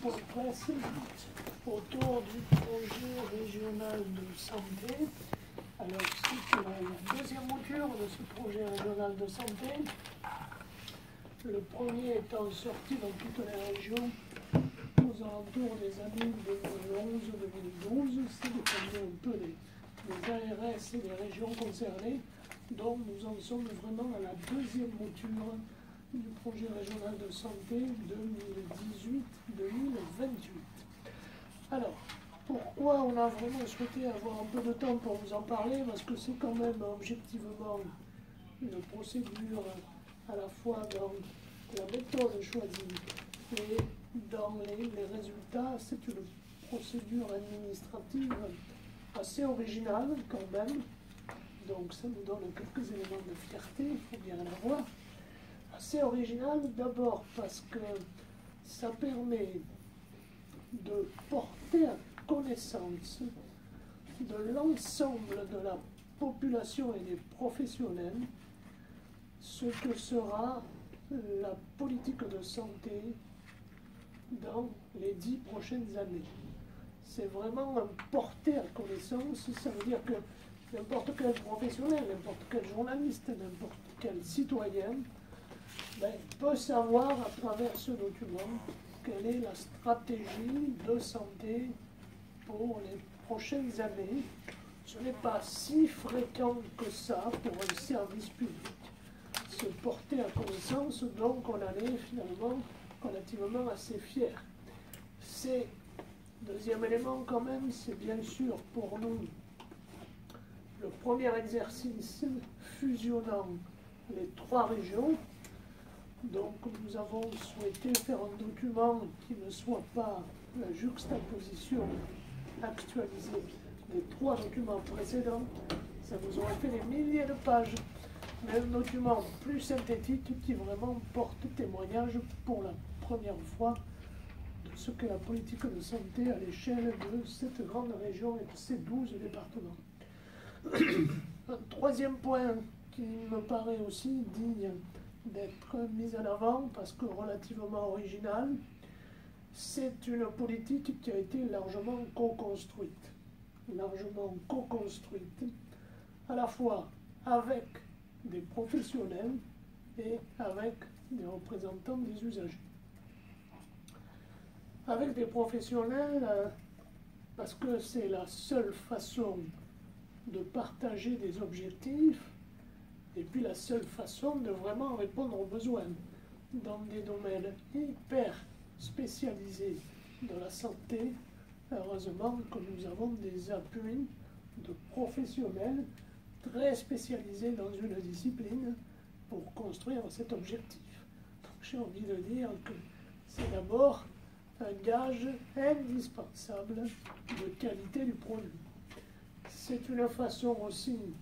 point de presse autour du projet régional de santé. Alors, c'est la deuxième mouture de ce projet régional de santé. Le premier étant sorti dans toutes les régions aux alentours des années 2011-2012. C'est déterminé un peu les ARS et les régions concernées. Donc, nous en sommes vraiment à la deuxième mouture du projet régional de santé 2018-2028. Alors, pourquoi on a vraiment souhaité avoir un peu de temps pour vous en parler? Parce que c'est quand même objectivement une procédure à la fois dans la méthode choisie et dans les résultats. C'est une procédure administrative assez originale quand même. Donc ça nous donne quelques éléments de fierté, il faut bien l'avoir. Assez original d'abord parce que ça permet de porter à connaissance de l'ensemble de la population et des professionnels ce que sera la politique de santé dans les 10 prochaines années. C'est vraiment un porter à connaissance, ça veut dire que n'importe quel professionnel, n'importe quel journaliste, n'importe quel citoyen peut savoir à travers ce document quelle est la stratégie de santé pour les prochaines années. Ce n'est pas si fréquent que ça pour un service public. Se porter à connaissance, donc on en est finalement relativement assez fiers. C'est, deuxième élément quand même, c'est bien sûr pour nous le premier exercice fusionnant les 3 régions. Donc nous avons souhaité faire un document qui ne soit pas la juxtaposition actualisée des 3 documents précédents. Ça vous aurait fait des milliers de pages, mais un document plus synthétique qui vraiment porte témoignage pour la première fois de ce qu'est la politique de santé à l'échelle de cette grande région et de ces 12 départements. Un troisième point qui me paraît aussi digne d'être mis en avant parce que relativement original, c'est une politique qui a été largement co-construite à la fois avec des professionnels et avec des représentants des usagers. Avec des professionnels, parce que c'est la seule façon de partager des objectifs et puis la seule façon de vraiment répondre aux besoins dans des domaines hyper spécialisés de la santé. Heureusement que nous avons des appuis de professionnels très spécialisés dans une discipline pour construire cet objectif. Donc j'ai envie de dire que c'est d'abord un gage indispensable de qualité du produit. C'est une façon aussi de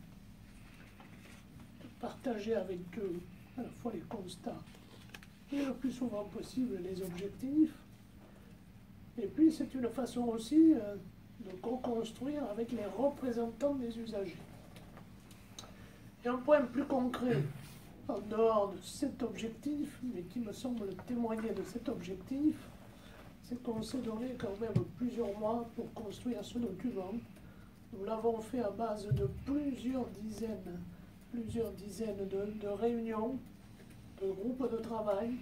partager avec eux à la fois les constats et le plus souvent possible les objectifs. Et puis c'est une façon aussi de co-construire avec les représentants des usagers. Et un point plus concret, en dehors de cet objectif, mais qui me semble témoigner de cet objectif, c'est qu'on s'est donné quand même plusieurs mois pour construire ce document. Nous l'avons fait à base de plusieurs dizaines de réunions, de groupes de travail,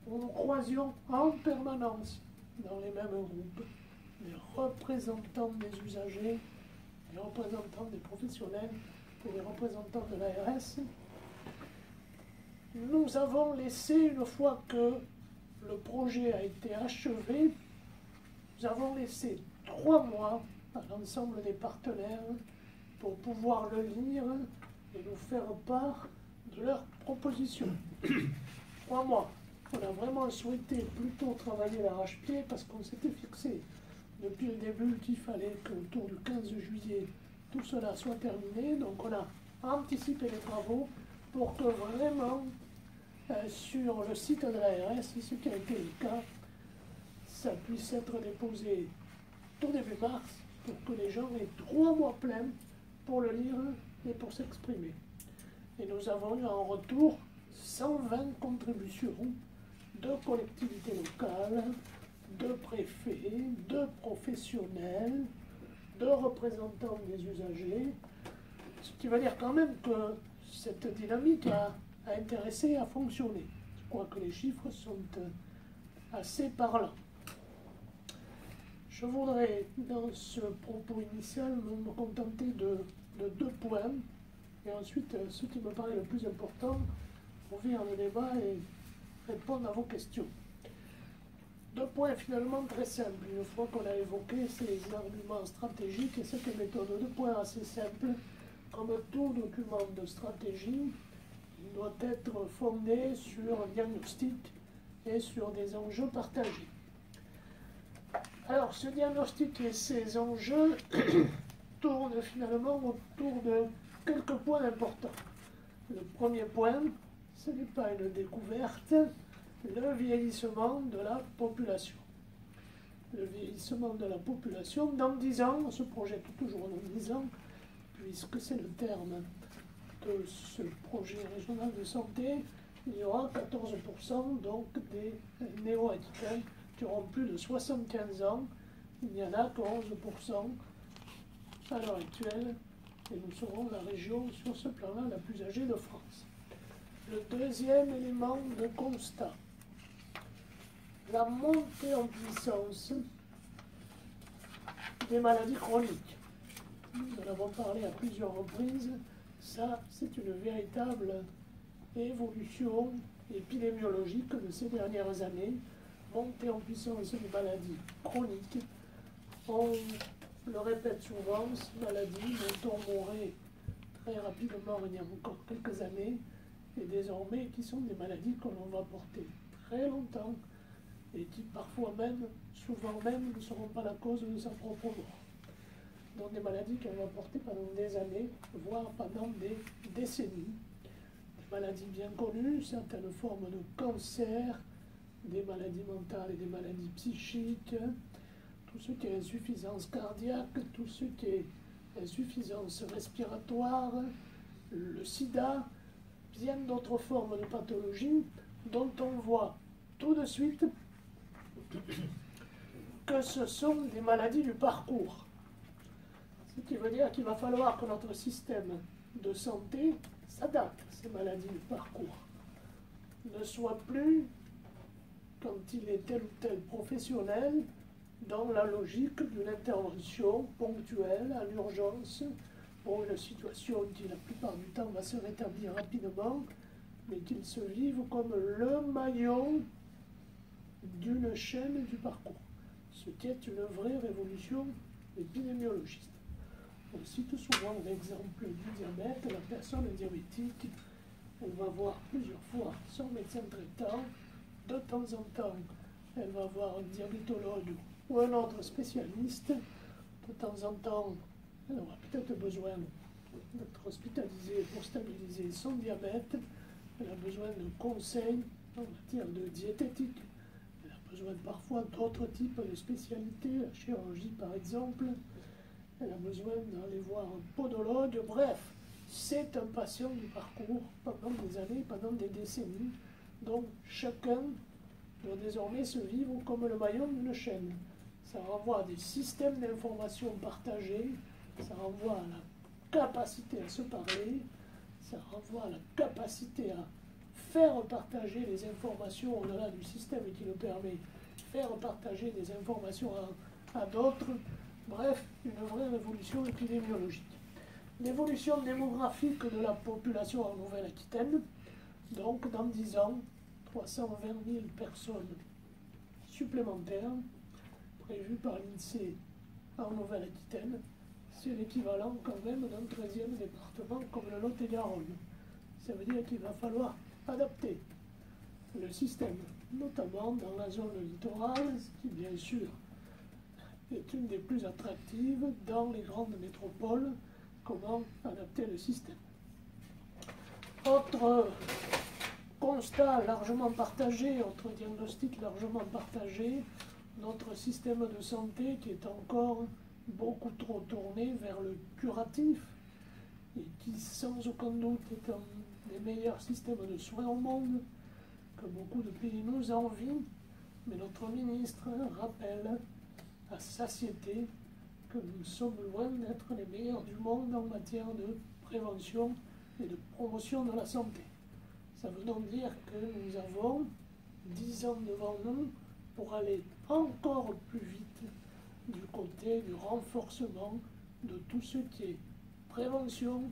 où nous croisions en permanence dans les mêmes groupes les représentants des usagers, les représentants des professionnels et les représentants de l'ARS. Nous avons laissé, une fois que le projet a été achevé, nous avons laissé 3 mois à l'ensemble des partenaires pour pouvoir le lire et nous faire part de leurs propositions. 3 mois. On a vraiment souhaité plutôt travailler l'arrache-pied parce qu'on s'était fixé depuis le début qu'il fallait qu'autour du 15 juillet, tout cela soit terminé. Donc on a anticipé les travaux pour que vraiment sur le site de l'ARS, ce qui a été le cas, ça puisse être déposé tout début mars pour que les gens aient 3 mois pleins pour le lire et pour s'exprimer. Et nous avons eu en retour 120 contributions de collectivités locales, de préfets, de professionnels, de représentants des usagers, ce qui veut dire quand même que cette dynamique a intéressé à fonctionner. Je crois que les chiffres sont assez parlants. Je voudrais, dans ce propos initial, me contenter de 2 points, et ensuite, ce qui me paraît le plus important, ouvrir le débat et répondre à vos questions. 2 points finalement très simples. Une fois qu'on a évoqué ces arguments stratégiques et cette méthode, 2 points assez simples. Comme tout document de stratégie, il doit être fondé sur un diagnostic et sur des enjeux partagés. Alors, ce diagnostic et ces enjeux tournent finalement autour de quelques points importants. Le premier point, ce n'est pas une découverte, le vieillissement de la population. Le vieillissement de la population, dans 10 ans, on se projette toujours dans 10 ans, puisque c'est le terme de ce projet régional de santé, il y aura 14% donc des néo-aquitains qui auront plus de 75 ans. Il n'y en a que 11% à l'heure actuelle, et nous serons la région sur ce plan-là la plus âgée de France. Le deuxième élément de constat, la montée en puissance des maladies chroniques. Nous en avons parlé à plusieurs reprises, ça c'est une véritable évolution épidémiologique de ces dernières années, montée en puissance des maladies chroniques. On le répète souvent, ces maladies dont on mourrait très rapidement il y a encore quelques années, et désormais qui sont des maladies que l'on va porter très longtemps et qui parfois même, souvent même, ne seront pas la cause de sa propre mort. Donc des maladies qu'on va porter pendant des années, voire pendant des décennies. Des maladies bien connues, certaines formes de cancer, des maladies mentales et des maladies psychiques, tout ce qui est insuffisance cardiaque, tout ce qui est insuffisance respiratoire, le sida, bien d'autres formes de pathologies dont on voit tout de suite que ce sont des maladies du parcours. Ce qui veut dire qu'il va falloir que notre système de santé s'adapte à ces maladies du parcours. Ne soit plus, quand il est tel ou tel professionnel, dans la logique d'une intervention ponctuelle, en urgence, pour une situation qui la plupart du temps va se rétablir rapidement, mais qu'il se vive comme le maillon d'une chaîne du parcours, ce qui est une vraie révolution épidémiologiste. On cite souvent l'exemple du diabète. La personne diabétique, elle va voir plusieurs fois son médecin traitant. De temps en temps, elle va voir un diabétologue ou un autre spécialiste. De temps en temps, elle aura peut-être besoin d'être hospitalisée pour stabiliser son diabète. Elle a besoin de conseils en matière de diététique. Elle a besoin parfois d'autres types de spécialités, la chirurgie par exemple. Elle a besoin d'aller voir un podologue. Bref, c'est un patient du parcours pendant des années, pendant des décennies. Donc chacun doit désormais se vivre comme le maillon d'une chaîne. Ça renvoie à des systèmes d'information partagés, ça renvoie à la capacité à se parler, ça renvoie à la capacité à faire partager les informations au-delà du système qui le permet, faire partager des informations à d'autres. Bref, une vraie révolution épidémiologique. L'évolution démographique de la population en Nouvelle-Aquitaine, donc dans 10 ans, 320 000 personnes supplémentaires prévues par l'INSEE en Nouvelle-Aquitaine. C'est l'équivalent quand même d'un 13e département comme le Lot-et-Garonne. Ça veut dire qu'il va falloir adapter le système, notamment dans la zone littorale, ce qui bien sûr est une des plus attractives dans les grandes métropoles. Comment adapter le système? Autre constat largement partagé, autre diagnostic largement partagé, notre système de santé qui est encore beaucoup trop tourné vers le curatif et qui sans aucun doute est un des meilleurs systèmes de soins au monde, que que beaucoup de pays nous envient, mais notre ministre rappelle à satiété que nous sommes loin d'être les meilleurs du monde en matière de prévention et de promotion de la santé. Ça veut donc dire que nous avons 10 ans devant nous pour aller encore plus vite du côté du renforcement de tout ce qui est prévention,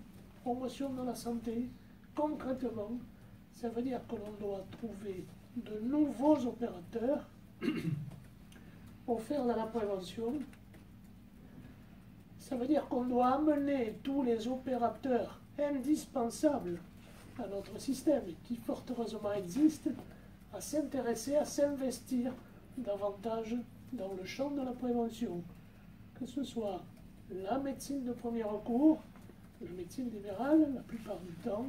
promotion de la santé. Concrètement, ça veut dire que l'on doit trouver de nouveaux opérateurs pour faire de la prévention. Ça veut dire qu'on doit amener tous les opérateurs indispensables à notre système, et qui fort heureusement existent, à s'intéresser, à s'investir davantage dans le champ de la prévention. Que ce soit la médecine de premier recours, la médecine libérale la plupart du temps,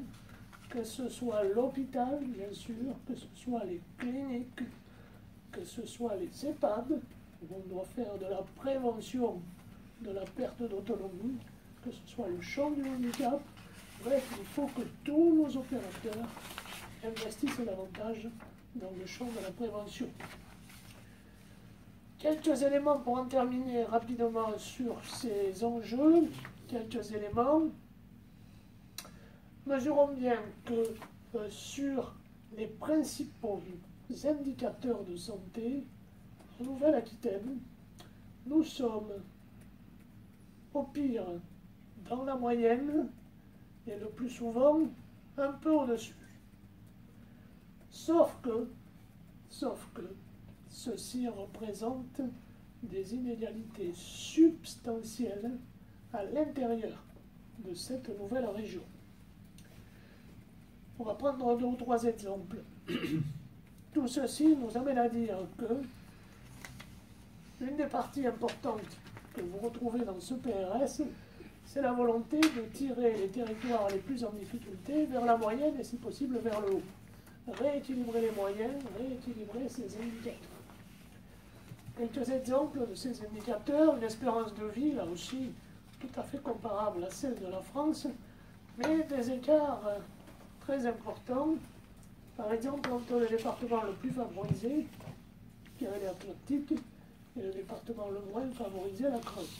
que ce soit l'hôpital, bien sûr, que ce soit les cliniques, que ce soit les EHPAD, où on doit faire de la prévention de la perte d'autonomie, que ce soit le champ du handicap. Bref, il faut que tous nos opérateurs investissent davantage dans le champ de la prévention. Quelques éléments pour en terminer rapidement sur ces enjeux. Quelques éléments. Mesurons bien que sur les principaux indicateurs de santé, en Nouvelle-Aquitaine, nous sommes au pire dans la moyenne et le plus souvent un peu au-dessus. Sauf que ceci représente des inégalités substantielles à l'intérieur de cette nouvelle région. On va prendre 2 ou 3 exemples. Tout ceci nous amène à dire que une des parties importantes que vous retrouvez dans ce PRS, c'est la volonté de tirer les territoires les plus en difficulté vers la moyenne et si possible vers le haut. Rééquilibrer les moyens, rééquilibrer ces indicateurs. Quelques exemples de ces indicateurs, une espérance de vie, là aussi, tout à fait comparable à celle de la France, mais des écarts très importants. Par exemple, entre le département le plus favorisé, qui est l'Atlantique, et le département le moins favorisé, la Creuse.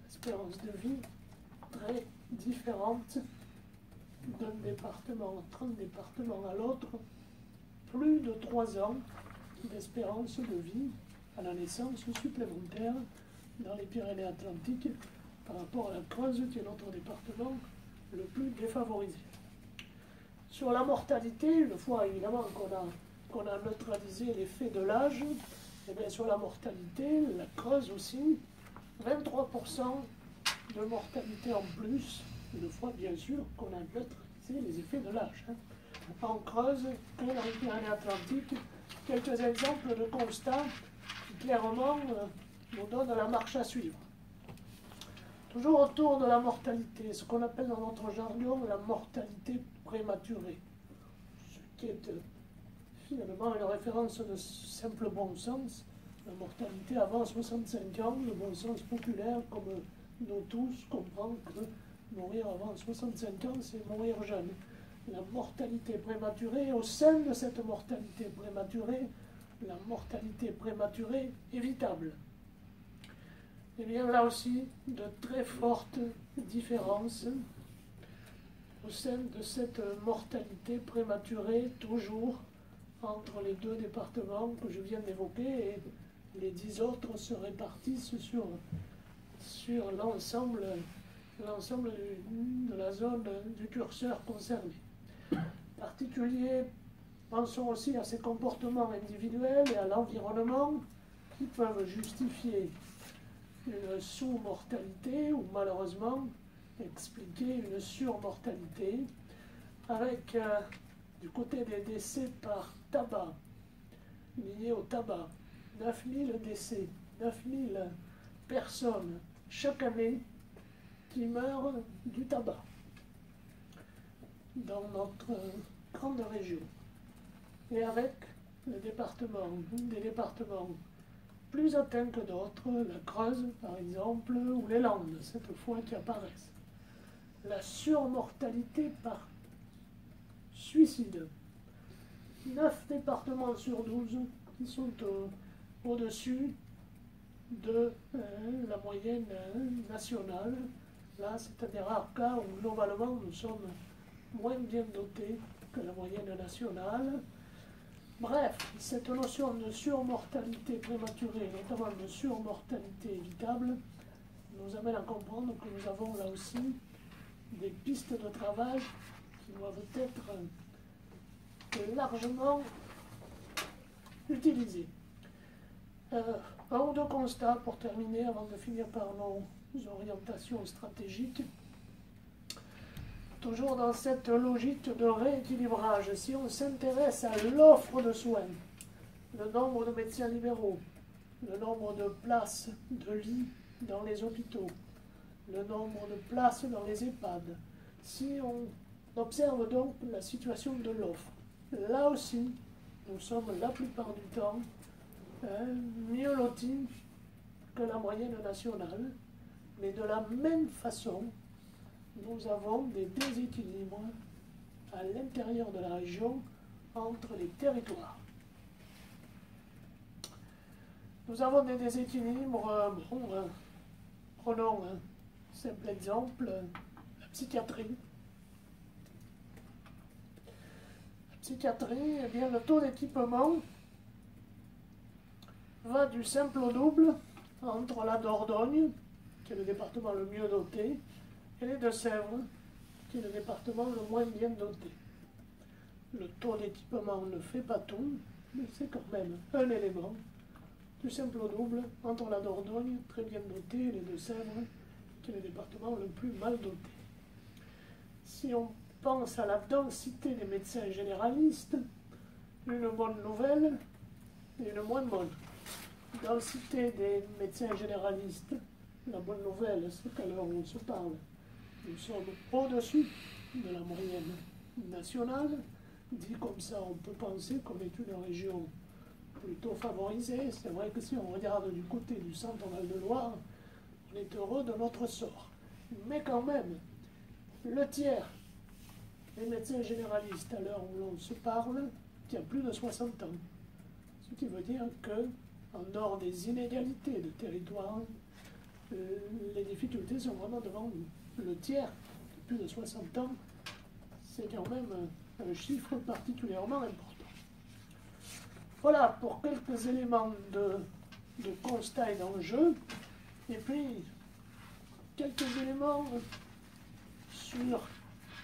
Espérance de vie très différente d'un département, entre un département à l'autre, plus de 3 ans d'espérance de vie à la naissance supplémentaire dans les Pyrénées-Atlantiques par rapport à la Creuse, qui est notre département le plus défavorisé. Sur la mortalité, une fois évidemment qu'on a neutralisé l'effet de l'âge, et bien sur la mortalité, la Creuse aussi, 23% de mortalité en plus, une fois bien sûr qu'on a neutralisé les effets de l'âge. En Creuse, que dans les Pyrénées-Atlantiques, quelques exemples de constats qui clairement nous donnent la marche à suivre. Toujours autour de la mortalité, ce qu'on appelle dans notre jargon la mortalité prématurée, ce qui est finalement une référence de simple bon sens. La mortalité avant 65 ans, le bon sens populaire, comme nous tous, comprend que mourir avant 65 ans, c'est mourir jeune. La mortalité prématurée, au sein de cette mortalité prématurée, la mortalité prématurée évitable. Et bien là aussi, de très fortes différences au sein de cette mortalité prématurée, toujours entre les 2 départements que je viens d'évoquer, et les 10 autres se répartissent sur l'ensemble de la zone du curseur concerné. Particulier, pensons aussi à ces comportements individuels et à l'environnement qui peuvent justifier une sous-mortalité ou malheureusement expliquer une surmortalité, avec du côté des décès par tabac, liés au tabac, 9000 décès, 9000 personnes chaque année qui meurent du tabac dans notre grande région. Et avec le département, des départements plus atteints que d'autres, la Creuse par exemple, ou les Landes, cette fois qui apparaissent. La surmortalité par suicide. 9 départements sur 12 qui sont au-dessus de la moyenne nationale. Là, c'est un des rares cas où globalement nous sommes moins bien dotés que la moyenne nationale. Bref, cette notion de surmortalité prématurée, notamment de surmortalité évitable, nous amène à comprendre que nous avons là aussi des pistes de travail qui doivent être largement utilisées. Un ou deux constats pour terminer avant de finir par nos orientations stratégiques. Toujours dans cette logique de rééquilibrage, si on s'intéresse à l'offre de soins, le nombre de médecins libéraux, le nombre de places de lits dans les hôpitaux, le nombre de places dans les EHPAD, si on observe donc la situation de l'offre, là aussi, nous sommes la plupart du temps mieux lotis que la moyenne nationale, mais de la même façon, nous avons des déséquilibres à l'intérieur de la région entre les territoires. Nous avons des déséquilibres, prenons un simple exemple, la psychiatrie. La psychiatrie, eh bien, le taux d'équipement va du simple au double entre la Dordogne, qui est le département le mieux doté, et les Deux-Sèvres, qui est le département le moins bien doté. Le taux d'équipement ne fait pas tout, mais c'est quand même un élément du simple au double entre la Dordogne, très bien dotée, et les Deux-Sèvres, qui est le département le plus mal doté. Si on pense à la densité des médecins généralistes, une bonne nouvelle et une moins bonne. Densité des médecins généralistes, la bonne nouvelle, c'est qu'à l'heure où on se parle, nous sommes au-dessus de la moyenne nationale. Dit comme ça, on peut penser qu'on est une région plutôt favorisée. C'est vrai que si on regarde du côté du centre Val-de-Loire, on est heureux de notre sort. Mais quand même, le tiers des médecins généralistes à l'heure où l'on se parle, qui a plus de 60 ans. Ce qui veut dire que, en dehors des inégalités de territoire, les difficultés sont vraiment devant nous. Le tiers de plus de 60 ans, c'est quand même un chiffre particulièrement important. Voilà pour quelques éléments de constat et d'enjeu. Et puis, quelques éléments sur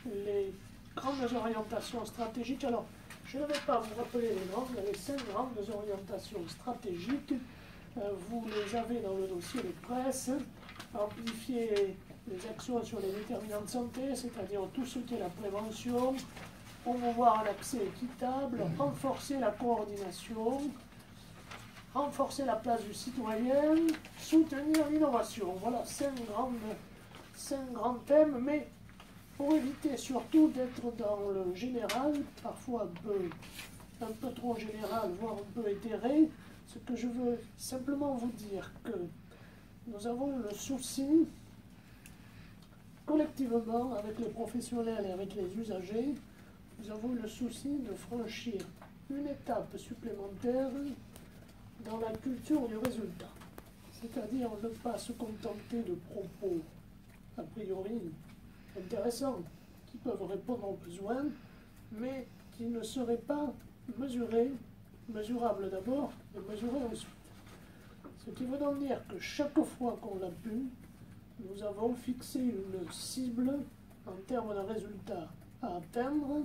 les grandes orientations stratégiques. Alors, je ne vais pas vous rappeler les noms, il y a les 5 grandes orientations stratégiques. Vous les avez dans le dossier de presse. Amplifier les actions sur les déterminants de santé, c'est-à-dire tout ce qui est la prévention, promouvoir un accès équitable, renforcer la coordination, renforcer la place du citoyen, soutenir l'innovation. Voilà 5 grands thèmes, mais pour éviter surtout d'être dans le général, parfois un peu trop général, voire un peu éthéré, ce que je veux simplement vous dire que nous avons le souci, collectivement, avec les professionnels et avec les usagers, nous avons le souci de franchir une étape supplémentaire dans la culture du résultat. C'est-à-dire ne pas se contenter de propos, a priori, intéressants, qui peuvent répondre aux besoins, mais qui ne seraient pas mesurables d'abord, et mesurés ensuite. Ce qui veut donc dire que chaque fois qu'on l'a pu, nous avons fixé une cible en termes de résultats à atteindre,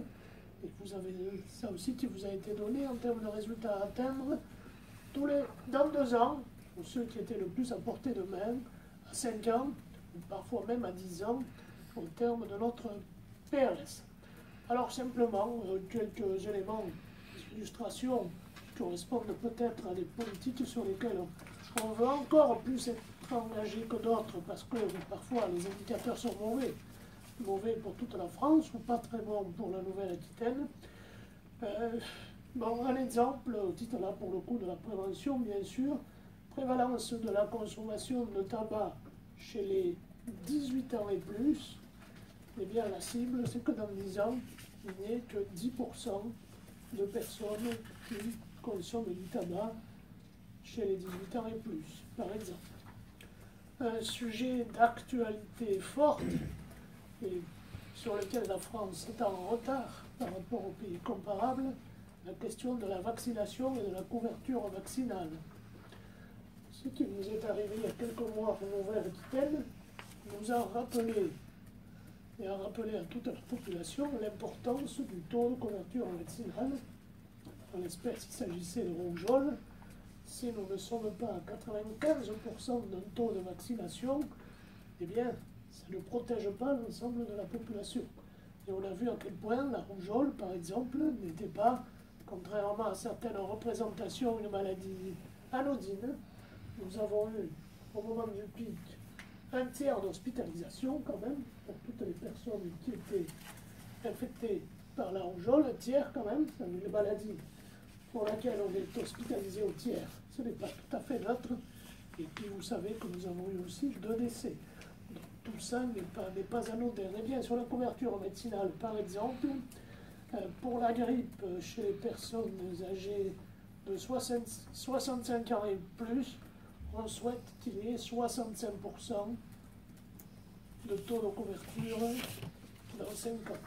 et vous avez ça aussi qui vous a été donné en termes de résultats à atteindre dans 2 ans, pour ceux qui étaient le plus à portée de main, à 5 ans, ou parfois même à 10 ans, au terme de notre PRS. Alors simplement, quelques éléments d'illustration qui correspondent peut-être à des politiques sur lesquelles on veut encore plus être engagé que d'autres, parce que parfois les indicateurs sont mauvais pour toute la France, ou pas très bons pour la Nouvelle-Aquitaine. Bon, un exemple, au titre là pour le coup de la prévention, bien sûr, prévalence de la consommation de tabac chez les 18 ans et plus, eh bien la cible, c'est que dans 10 ans, il n'y ait que 10% de personnes qui consomment du tabac chez les 18 ans et plus, par exemple. Un sujet d'actualité forte et sur lequel la France est en retard par rapport aux pays comparables, la question de la vaccination et de la couverture vaccinale. Ce qui nous est arrivé il y a quelques mois en Nouvelle-Aquitaine nous a rappelé et a rappelé à toute la population l'importance du taux de couverture vaccinale. En l'espèce, il s'agissait de rougeole. Si nous ne sommes pas à 95% d'un taux de vaccination, eh bien, ça ne protège pas l'ensemble de la population. Et on a vu à quel point la rougeole, par exemple, n'était pas, contrairement à certaines représentations, une maladie anodine. Nous avons eu, au moment du pic, un tiers d'hospitalisation quand même, pour toutes les personnes qui étaient infectées par la rougeole, un tiers quand même, c'est une maladie pour laquelle on est hospitalisé au tiers. Ce n'est pas tout à fait neutre. Et puis vous savez que nous avons eu aussi 2 décès. Donc tout ça n'est pas anodin. Et bien sur la couverture médicinale, par exemple, pour la grippe chez les personnes âgées de 65 ans et plus, on souhaite qu'il y ait 65% de taux de couverture dans 5 ans.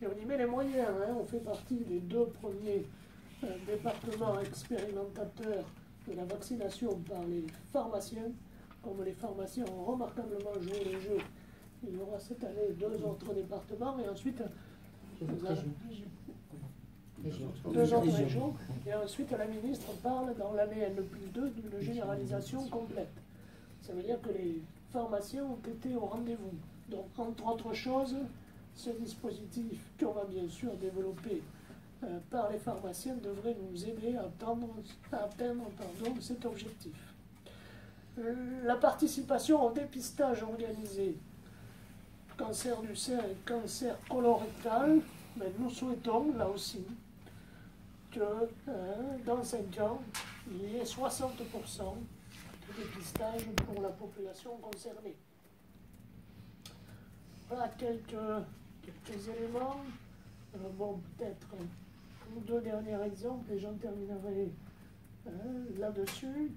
Et on y met les moyens, hein. On fait partie des 2 premiers départements expérimentateurs de la vaccination par les pharmaciens. Comme les pharmaciens ont remarquablement joué le jeu, il y aura cette année 2 autres départements et ensuite 2 autres régions. Et ensuite la ministre parle dans l'année N+2 d'une généralisation complète. Ça veut dire que les pharmaciens ont été au rendez-vous. Donc entre autres choses, ce dispositif qu'on va bien sûr développer par les pharmaciens devrait nous aider à atteindre cet objectif. La participation au dépistage organisé cancer du sein et cancer colorectal, mais nous souhaitons là aussi que dans 5 ans, il y ait 60% de dépistage pour la population concernée. Voilà quelques éléments. Bon, peut-être 1 ou 2 derniers exemples et j'en terminerai là-dessus.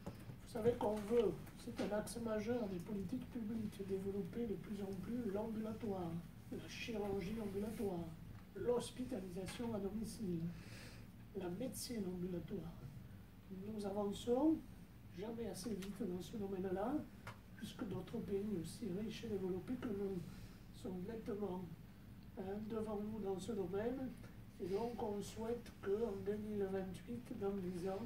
Vous savez qu'on veut, c'est un axe majeur des politiques publiques, développer de plus en plus l'ambulatoire, la chirurgie ambulatoire, l'hospitalisation à domicile, la médecine ambulatoire. Nous avançons jamais assez vite dans ce domaine-là, puisque d'autres pays aussi riches et développés que nous sont nettement devant nous dans ce domaine. Et donc on souhaite qu'en 2028, dans 10 ans,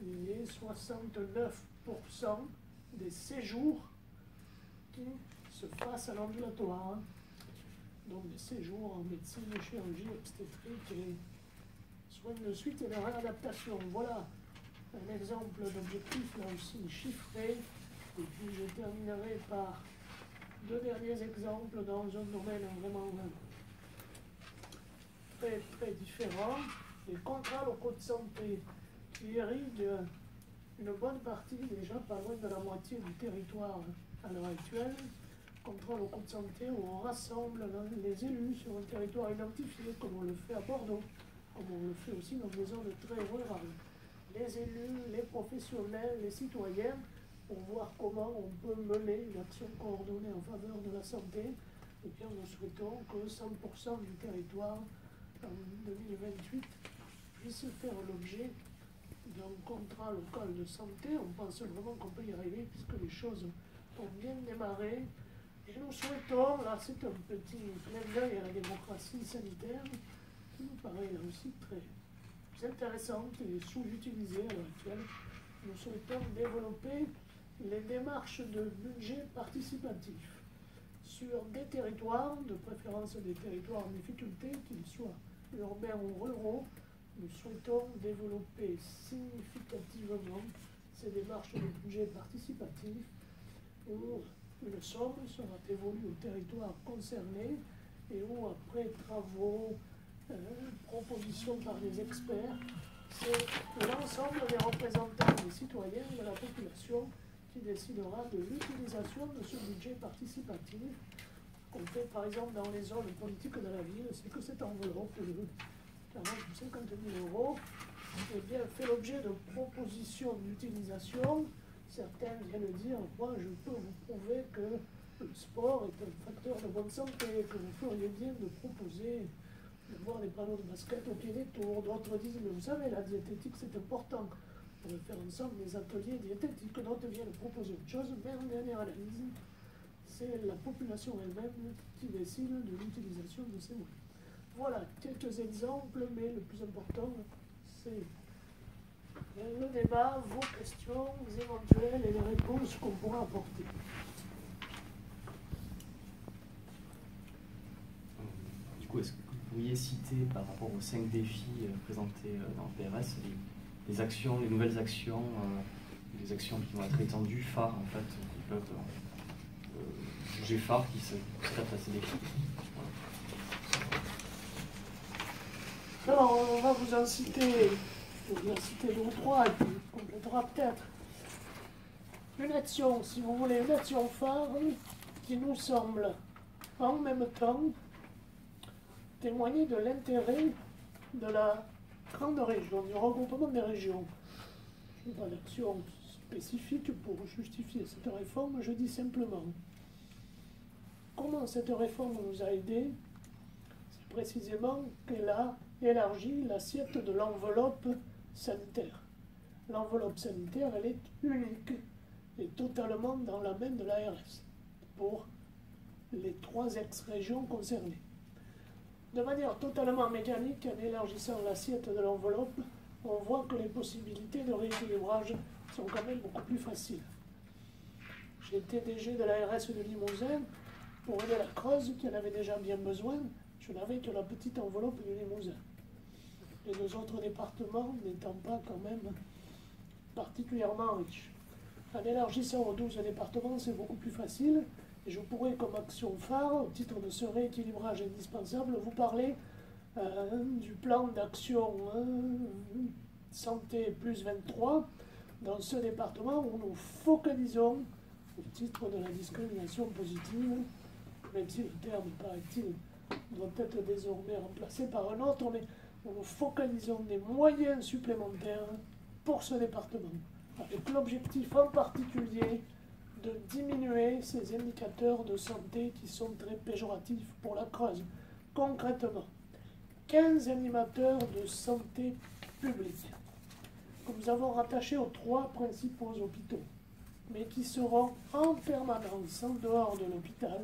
il y ait 69% des séjours qui se fassent à l'ambulatoire. Donc des séjours en médecine, chirurgie, obstétrique et soins de suite et de réadaptation. Voilà un exemple d'objectif là aussi chiffré. Et puis je terminerai par 2 derniers exemples dans un domaine vraiment très, très différent. Les contrats locaux de santé qui irriguent une bonne partie, déjà pas loin de la moitié du territoire à l'heure actuelle. Contrats locaux de santé où on rassemble les élus sur un territoire identifié, comme on le fait à Bordeaux, comme on le fait aussi dans des zones très rurales. Les élus, les professionnels, les citoyens, pour voir comment on peut mener une action coordonnée en faveur de la santé. Et bien nous souhaitons que 100% du territoire en 2028 puisse faire l'objet d'un contrat local de santé. On pense vraiment qu'on peut y arriver puisque les choses ont bien démarré. Et nous souhaitons, là c'est un petit clin d'œil à la démocratie sanitaire, qui nous paraît là aussi très intéressante et sous-utilisée à l'heure actuelle. Nous souhaitons développer les démarches de budget participatif sur des territoires, de préférence des territoires en difficulté, qu'ils soient urbains ou ruraux. Nous souhaitons développer significativement ces démarches de budget participatif où une somme sera dévolue au territoire concerné et où, après travaux, propositions par des experts, c'est l'ensemble des représentants des citoyens de la population qui décidera de l'utilisation de ce budget participatif qu'on fait par exemple dans les zones politiques de la ville, c'est que cette enveloppe de 40 ou 50 000 euros eh bien, fait l'objet de propositions d'utilisation. Certains viennent dire, moi je peux vous prouver que le sport est un facteur de bonne santé, que vous feriez bien de proposer de voir des panneaux de basket au pied des tours. D'autres disent, mais vous savez, la diététique c'est important. On va faire ensemble des ateliers diététiques. D'autres viennent proposer autre chose, mais en dernière analyse, c'est la population elle-même qui décide de l'utilisation de ces mots. Voilà quelques exemples, mais le plus important, c'est le débat, vos questions éventuelles et les réponses qu'on pourra apporter. Du coup, est-ce que vous pourriez citer par rapport aux 5 défis présentés dans le PRS les actions, les nouvelles actions, les actions qui vont être étendues, phares en fait, qui peuvent juger phares qui se traitent à ces défis? Alors, on va vous en citer, deux ou trois, et puis on complétera peut-être. Une action, si vous voulez, une action phare qui nous semble en même temps témoigner de l'intérêt de la grande région, du regroupement des régions. Une action spécifique pour justifier cette réforme, je dis simplement comment cette réforme nous a aidés. C'est précisément qu'elle a élargi l'assiette de l'enveloppe sanitaire. L'enveloppe sanitaire, elle est unique et totalement dans la main de l'ARS pour les 3 ex-régions concernées. De manière totalement mécanique, en élargissant l'assiette de l'enveloppe, on voit que les possibilités de rééquilibrage sont quand même beaucoup plus faciles. J'étais DG de l'ARS de Limousin pour aider la Creuse, qui en avait déjà bien besoin. Je n'avais que la petite enveloppe du Limousin. Les 2 autres départements n'étant pas quand même particulièrement riches. En élargissant aux 12 départements, c'est beaucoup plus facile. Et je pourrais, comme action phare, au titre de ce rééquilibrage indispensable, vous parler du plan d'action santé plus 23 dans ce département où nous focalisons, au titre de la discrimination positive, même si le terme, paraît-il, doit être désormais remplacé par un autre, mais où nous focalisons des moyens supplémentaires pour ce département, avec l'objectif en particulier de diminuer ces indicateurs de santé qui sont très péjoratifs pour la Creuse. Concrètement, 15 animateurs de santé publique que nous avons rattachés aux 3 principaux hôpitaux, mais qui seront en permanence en dehors de l'hôpital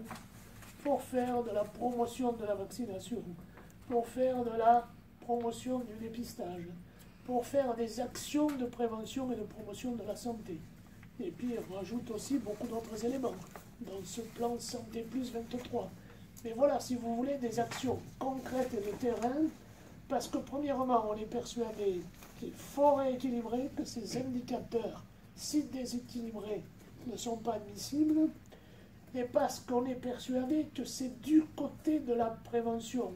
pour faire de la promotion de la vaccination, pour faire de la promotion du dépistage, pour faire des actions de prévention et de promotion de la santé. Et puis, on rajoute aussi beaucoup d'autres éléments dans ce plan Santé Plus 23. Mais voilà, si vous voulez, des actions concrètes et de terrain, parce que premièrement, on est persuadé qu'il faut rééquilibrer, que ces indicateurs, si déséquilibrés, ne sont pas admissibles, et parce qu'on est persuadé que c'est du côté de la prévention,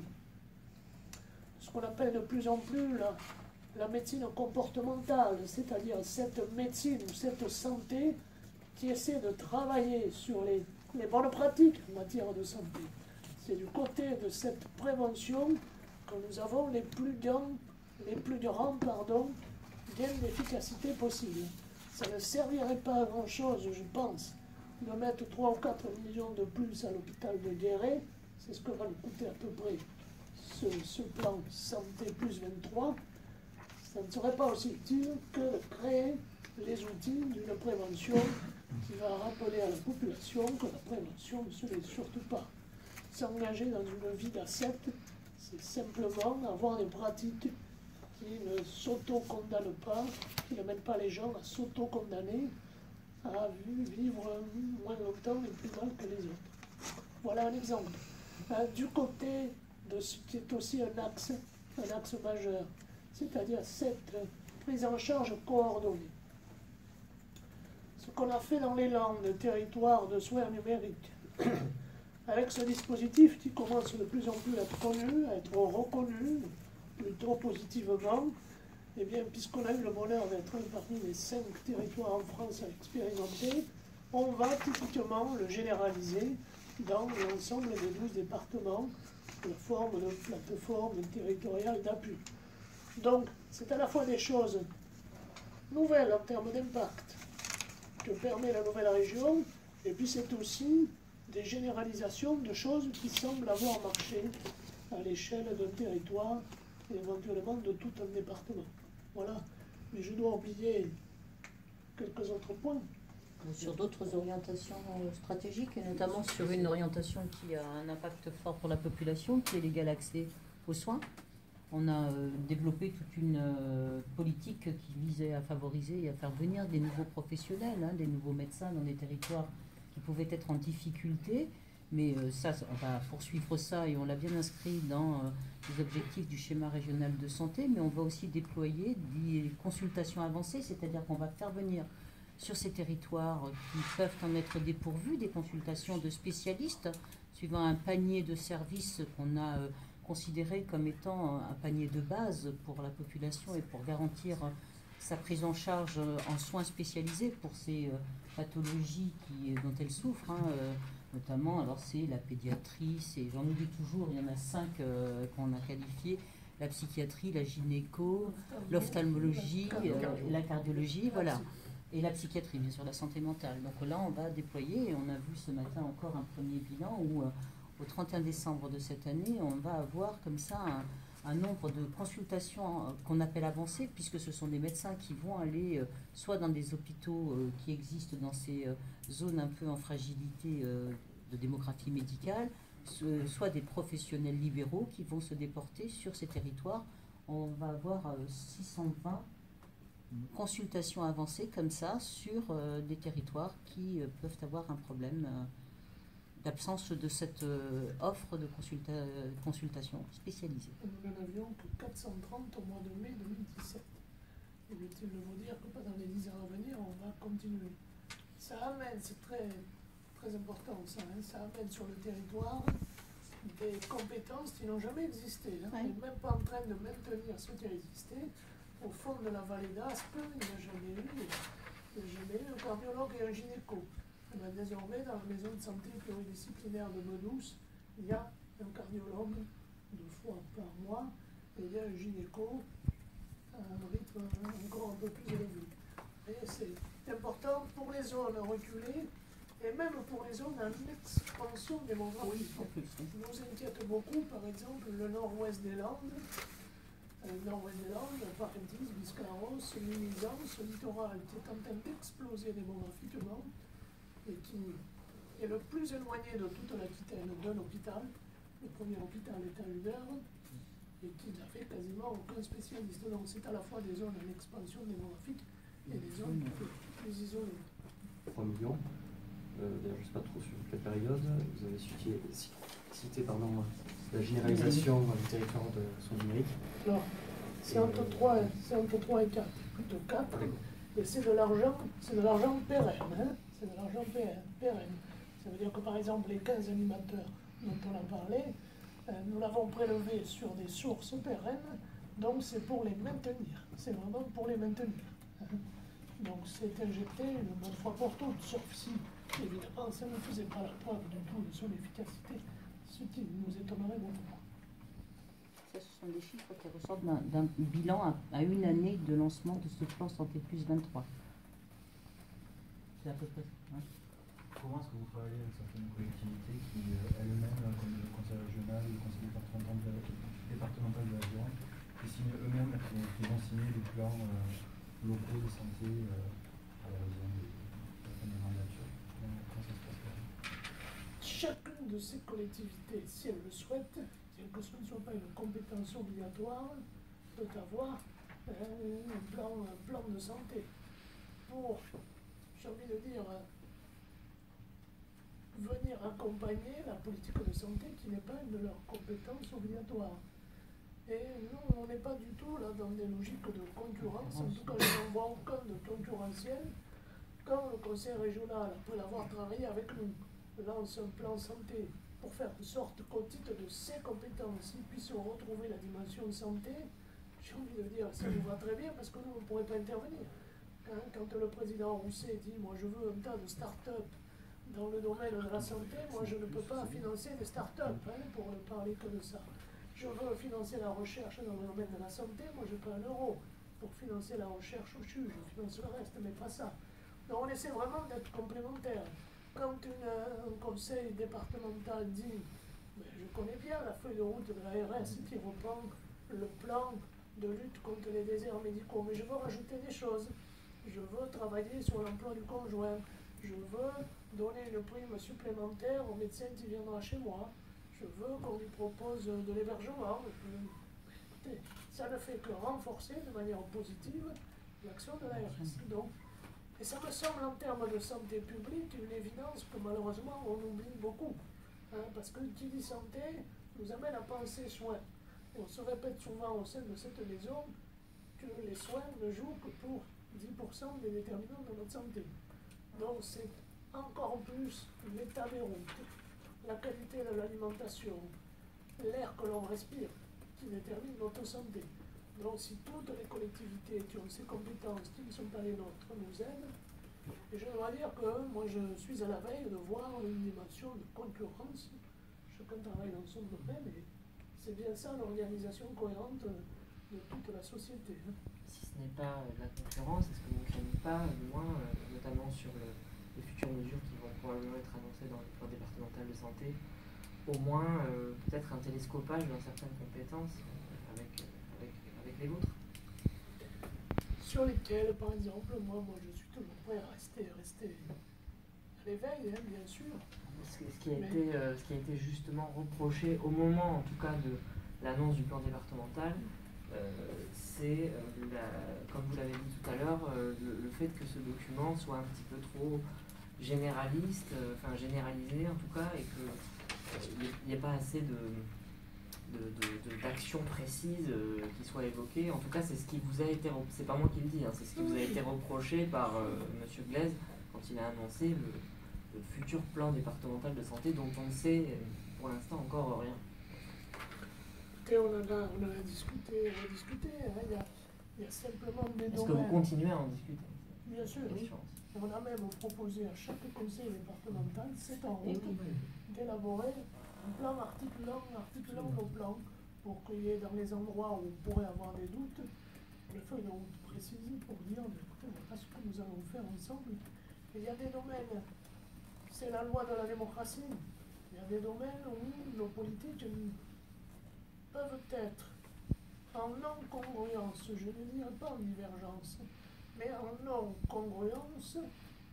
ce qu'on appelle de plus en plus la médecine comportementale, c'est-à-dire cette médecine ou cette santé qui essaie de travailler sur les bonnes pratiques en matière de santé. C'est du côté de cette prévention que nous avons les plus grands gains d'efficacité possibles. Ça ne servirait pas à grand-chose, je pense, de mettre 3 ou 4 millions de plus à l'hôpital de Guéret. C'est ce que va nous coûter à peu près ce plan Santé Plus 23. Ça ne serait pas aussi utile que de créer les outils d'une prévention qui va rappeler à la population que la prévention ne se fait surtout pas. S'engager dans une vie d'ascète, c'est simplement avoir des pratiques qui ne s'auto-condamnent pas, qui n'amènent pas les gens à s'auto-condamner, à vivre moins longtemps et plus mal que les autres. Voilà un exemple. Du côté de ce qui est aussi un axe majeur, c'est-à-dire cette prise en charge coordonnée. Ce qu'on a fait dans les Landes, territoire de soins numériques, avec ce dispositif qui commence de plus en plus à être connu, à être reconnu, plutôt positivement, eh bien, puisqu'on a eu le bonheur d'être parmi les 5 territoires en France à expérimenter, on va typiquement le généraliser dans l'ensemble des 12 départements de forme de plateforme territoriale d'appui. Donc, c'est à la fois des choses nouvelles en termes d'impact que permet la nouvelle région, et puis c'est aussi des généralisations de choses qui semblent avoir marché à l'échelle d'un territoire et éventuellement de tout un département. Voilà. Mais je dois oublier quelques autres points. Sur d'autres orientations stratégiques, et notamment sur une orientation qui a un impact fort pour la population, qui est l'égal accès aux soins. On a développé toute une politique qui visait à favoriser et à faire venir des nouveaux professionnels, des nouveaux médecins dans des territoires qui pouvaient être en difficulté. Mais ça, on va poursuivre ça et on l'a bien inscrit dans les objectifs du schéma régional de santé, mais on va aussi déployer des consultations avancées, c'est-à-dire qu'on va faire venir sur ces territoires qui peuvent en être dépourvus des consultations de spécialistes, suivant un panier de services qu'on a considéré comme étant un panier de base pour la population et pour garantir sa prise en charge en soins spécialisés pour ces pathologies dont elle souffre, notamment, alors c'est la pédiatrie, j'en oublie toujours, il y en a 5 qu'on a qualifiés, la psychiatrie, la gynéco, l'ophtalmologie, la cardiologie, voilà. Et la psychiatrie, bien sûr, la santé mentale. Donc là, on va déployer, et on a vu ce matin encore un premier bilan où, au 31 décembre de cette année, on va avoir comme ça un nombre de consultations qu'on appelle avancées, puisque ce sont des médecins qui vont aller soit dans des hôpitaux qui existent dans ces zones un peu en fragilité de démographie médicale, soit des professionnels libéraux qui vont se déporter sur ces territoires. On va avoir 620 consultations avancées comme ça sur des territoires qui peuvent avoir un problème d'absence de cette offre de consultation spécialisée. Nous n'en avions que 430 au mois de mai 2017. Inutile de vous dire que pendant les 10 ans à venir, on va continuer. Ça amène, c'est très, très important ça, ça amène sur le territoire des compétences qui n'ont jamais existé. On n'est même pas en train de maintenir ce qui a existé. Au fond de la vallée d'Aspe, il n'y a jamais eu un cardiologue et un gynéco. Désormais, dans la maison de santé pluridisciplinaire de Menous, il y a un cardiologue 2 fois par mois et il y a un gynéco à un rythme encore un peu plus élevé. Et c'est important pour les zones reculées et même pour les zones en expansion démographique. Nous inquiète beaucoup, par exemple, le nord-ouest des Landes. Le nord-ouest des Landes, Parentis, Biscarrosse, Limousin, ce littoral qui est en train d'exploser démographiquement et qui est le plus éloigné de toute l'Aquitaine d'un hôpital. Le premier hôpital est à Hubert et qui n'avait quasiment aucun spécialiste. Donc c'est à la fois des zones en expansion démographique et des zones plus isolées. 3 millions. D'ailleurs, je ne sais pas trop sur quelle période. Vous avez cité la généralisation du territoire de son numérique. Non, c'est entre 3 et 4, plutôt 4. Et c'est de l'argent pérenne. C'est de l'argent pérenne. Ça veut dire que par exemple les 15 animateurs dont on a parlé, nous l'avons prélevé sur des sources pérennes, donc c'est pour les maintenir. C'est vraiment pour les maintenir. Donc c'est injecté une bonne fois pour toutes, sauf si, évidemment, ça ne faisait pas la preuve du tout de son efficacité, ce qui nous étonnerait beaucoup. Ça, ce sont des chiffres qui ressortent d'un bilan à une année de lancement de ce plan Santé Plus 23. C'est à peu près ça. Comment est-ce que vous travaillez avec certaines collectivités qui, elles-mêmes, comme le conseil régional, le conseil départemental de la Gironde, qui signent eux-mêmes, qui vont signer des plans locaux de santé à l'horizon de la mandature? Comment ça se passe là? Chacune de ces collectivités, si elle le souhaite, bien que ce ne soit pas une compétence obligatoire, peut avoir un plan de santé pour, j'ai envie de dire, venir accompagner la politique de santé qui n'est pas une de leurs compétences obligatoires. Et nous, on n'est pas du tout là dans des logiques de concurrence, en tout cas je n'en vois aucun de concurrentiel, quand le conseil régional, après l'avoir travaillé avec nous, lance un plan santé pour faire de sorte qu'au titre de ses compétences, ils puissent retrouver la dimension santé, j'ai envie de dire, ça nous va très bien parce que nous, on ne pourrait pas intervenir. Quand le président Rousset dit, moi je veux un tas de start-up Dans le domaine de la santé, moi je ne peux pas financer des start-up, pour ne parler que de ça. Je veux financer la recherche dans le domaine de la santé, moi je n'ai pas un euro pour financer la recherche au CHU, je finance le reste, mais pas ça. Donc on essaie vraiment d'être complémentaires. Quand un conseil départemental dit, mais je connais bien la feuille de route de l'ARS qui reprend le plan de lutte contre les déserts médicaux, mais je veux rajouter des choses. Je veux travailler sur l'emploi du conjoint. Je veux donner une prime supplémentaire au médecin qui viendra chez moi. Je veux qu'on lui propose de l'hébergement. Écoutez, ça ne fait que renforcer de manière positive l'action de l'ARS. Donc, et ça me semble en termes de santé publique une évidence que malheureusement on oublie beaucoup. Parce que qui dit santé nous amène à penser soins. Et on se répète souvent au sein de cette maison que les soins ne jouent que pour 10% des déterminants de notre santé. Donc c'est encore plus l'état des routes, la qualité de l'alimentation, l'air que l'on respire qui détermine notre santé. Donc si toutes les collectivités qui ont ces compétences qui ne sont pas les nôtres nous aident, et je dois dire que moi je suis à la veille de voir une dimension de concurrence. Chacun travaille dans son domaine et c'est bien ça l'organisation cohérente de toute la société. Si ce n'est pas la concurrence, est-ce que vous ne craignez pas, du moins, notamment sur les futures mesures qui vont probablement être annoncées dans le plan départemental de santé, au moins peut-être un télescopage dans certaines compétences avec les vôtres? Sur lesquelles, par exemple, moi je suis toujours prêt à rester à l'éveil, bien sûr. Ce qui a été justement reproché au moment, en tout cas, de l'annonce du plan départemental, c'est, comme vous l'avez dit tout à l'heure, le fait que ce document soit un petit peu trop généraliste, généralisé en tout cas, et qu'il n'y ait pas assez d'actions précises qui soient évoquées. En tout cas, c'est ce qui vous a été, c'est pas moi qui le dis, c'est ce qui vous a été reproché par Monsieur Glaise quand il a annoncé le futur plan départemental de santé dont on ne sait pour l'instant encore rien. Et on en a discuté, il y a simplement des domaines. Est-ce que vous continuez à en discuter? Bien sûr, oui. On a même proposé à chaque conseil départemental, c'est en route, d'élaborer un plan articulant nos plans, pour qu'il y ait dans les endroits où on pourrait avoir des doutes, une feuille de route précise pour dire, écoutez, voilà ce que nous allons faire ensemble. Et il y a des domaines, c'est la loi de la démocratie, il y a des domaines où nos politiques peuvent être en non-congruence, je ne dirais pas en divergence, mais en non-congruence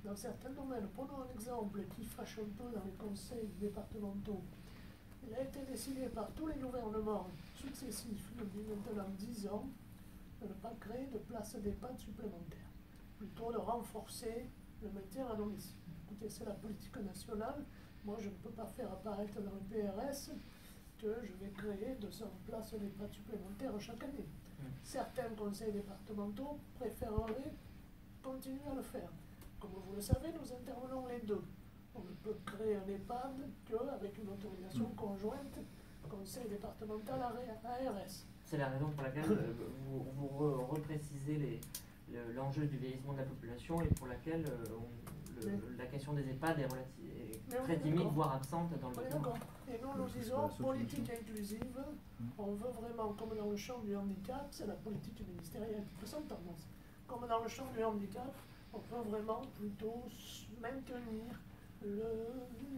dans certains domaines. Prenons un exemple qui fâche un peu dans les conseils départementaux. Il a été décidé par tous les gouvernements successifs depuis maintenant 10 ans de ne pas créer de places d'EHPAD supplémentaires, plutôt de renforcer le maintien à domicile. Écoutez, c'est la politique nationale. Moi, je ne peux pas faire apparaître dans le PRS que je vais créer 200 places d'EHPAD supplémentaires chaque année. Certains conseils départementaux préféreraient continuer à le faire. Comme vous le savez, nous intervenons les deux. On ne peut créer un EHPAD qu'avec une autorisation conjointe conseil départemental ARS. C'est la raison pour laquelle vous reprécisez l'enjeu du vieillissement de la population et pour laquelle la question des EHPAD est très timide, voire absente dans le document. Et nous disons politique inclusive, on veut vraiment, comme dans le champ du handicap, c'est la politique ministérielle qui peut s'entendre. Comme dans le champ du handicap, on peut vraiment plutôt maintenir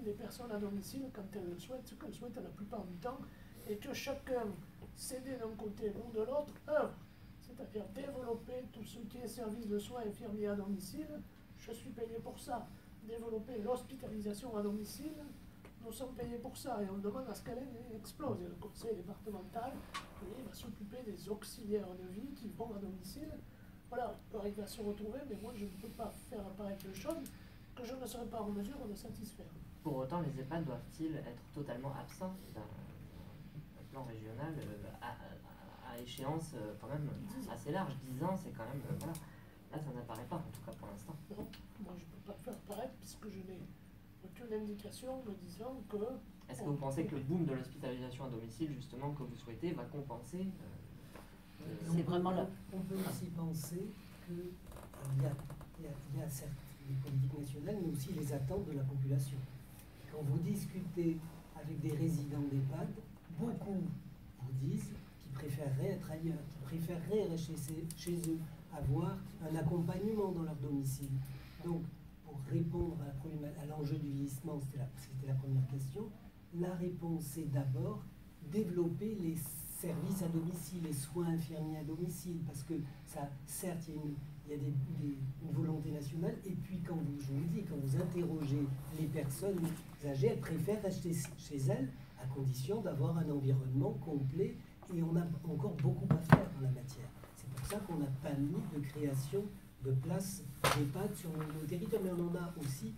les personnes à domicile quand elles le souhaitent, ce qu'elles souhaitent la plupart du temps, et que chacun, cédé d'un côté ou de l'autre, œuvre. C'est-à-dire développer tout ce qui est service de soins infirmiers à domicile, je suis payé pour ça. Développer l'hospitalisation à domicile, nous sommes payés pour ça, et on demande à ce qu'elle explose. Et le conseil départemental, lui, va s'occuper des auxiliaires de vie qui vont à domicile. Voilà, on peut arriver à se retrouver, mais moi je ne peux pas faire apparaître une chose que je ne serai pas en mesure de satisfaire. Pour autant, les EHPAD doivent-ils être totalement absents d'un plan régional à échéance quand même assez large? 10 ans, c'est quand même... voilà. Là, ça n'apparaît pas, en tout cas pour l'instant. Non, moi je ne peux pas faire apparaître puisque je n'ai aucune indication me disant que... Est-ce que vous pensez que le boom de l'hospitalisation à domicile, justement, que vous souhaitez, va compenser c'est vraiment là. On peut aussi penser qu'il y a des politiques nationales, mais aussi les attentes de la population. Quand vous discutez avec des résidents d'EHPAD, beaucoup vous disent qu'ils préféreraient être ailleurs, qu'ils préféreraient rester chez eux, avoir un accompagnement dans leur domicile. Donc, pour répondre à l'enjeu du vieillissement, c'était la première question, la réponse c'est d'abord développer les services à domicile, les soins infirmiers à domicile, parce que ça, certes, il y a une volonté nationale, et puis quand je vous dis, quand vous interrogez les personnes âgées, elles préfèrent rester chez elles à condition d'avoir un environnement complet, et on a encore beaucoup à faire dans la matière. C'est pour ça qu'on n'a pas mis de création de places d'EHPAD sur nos territoires, mais on en a aussi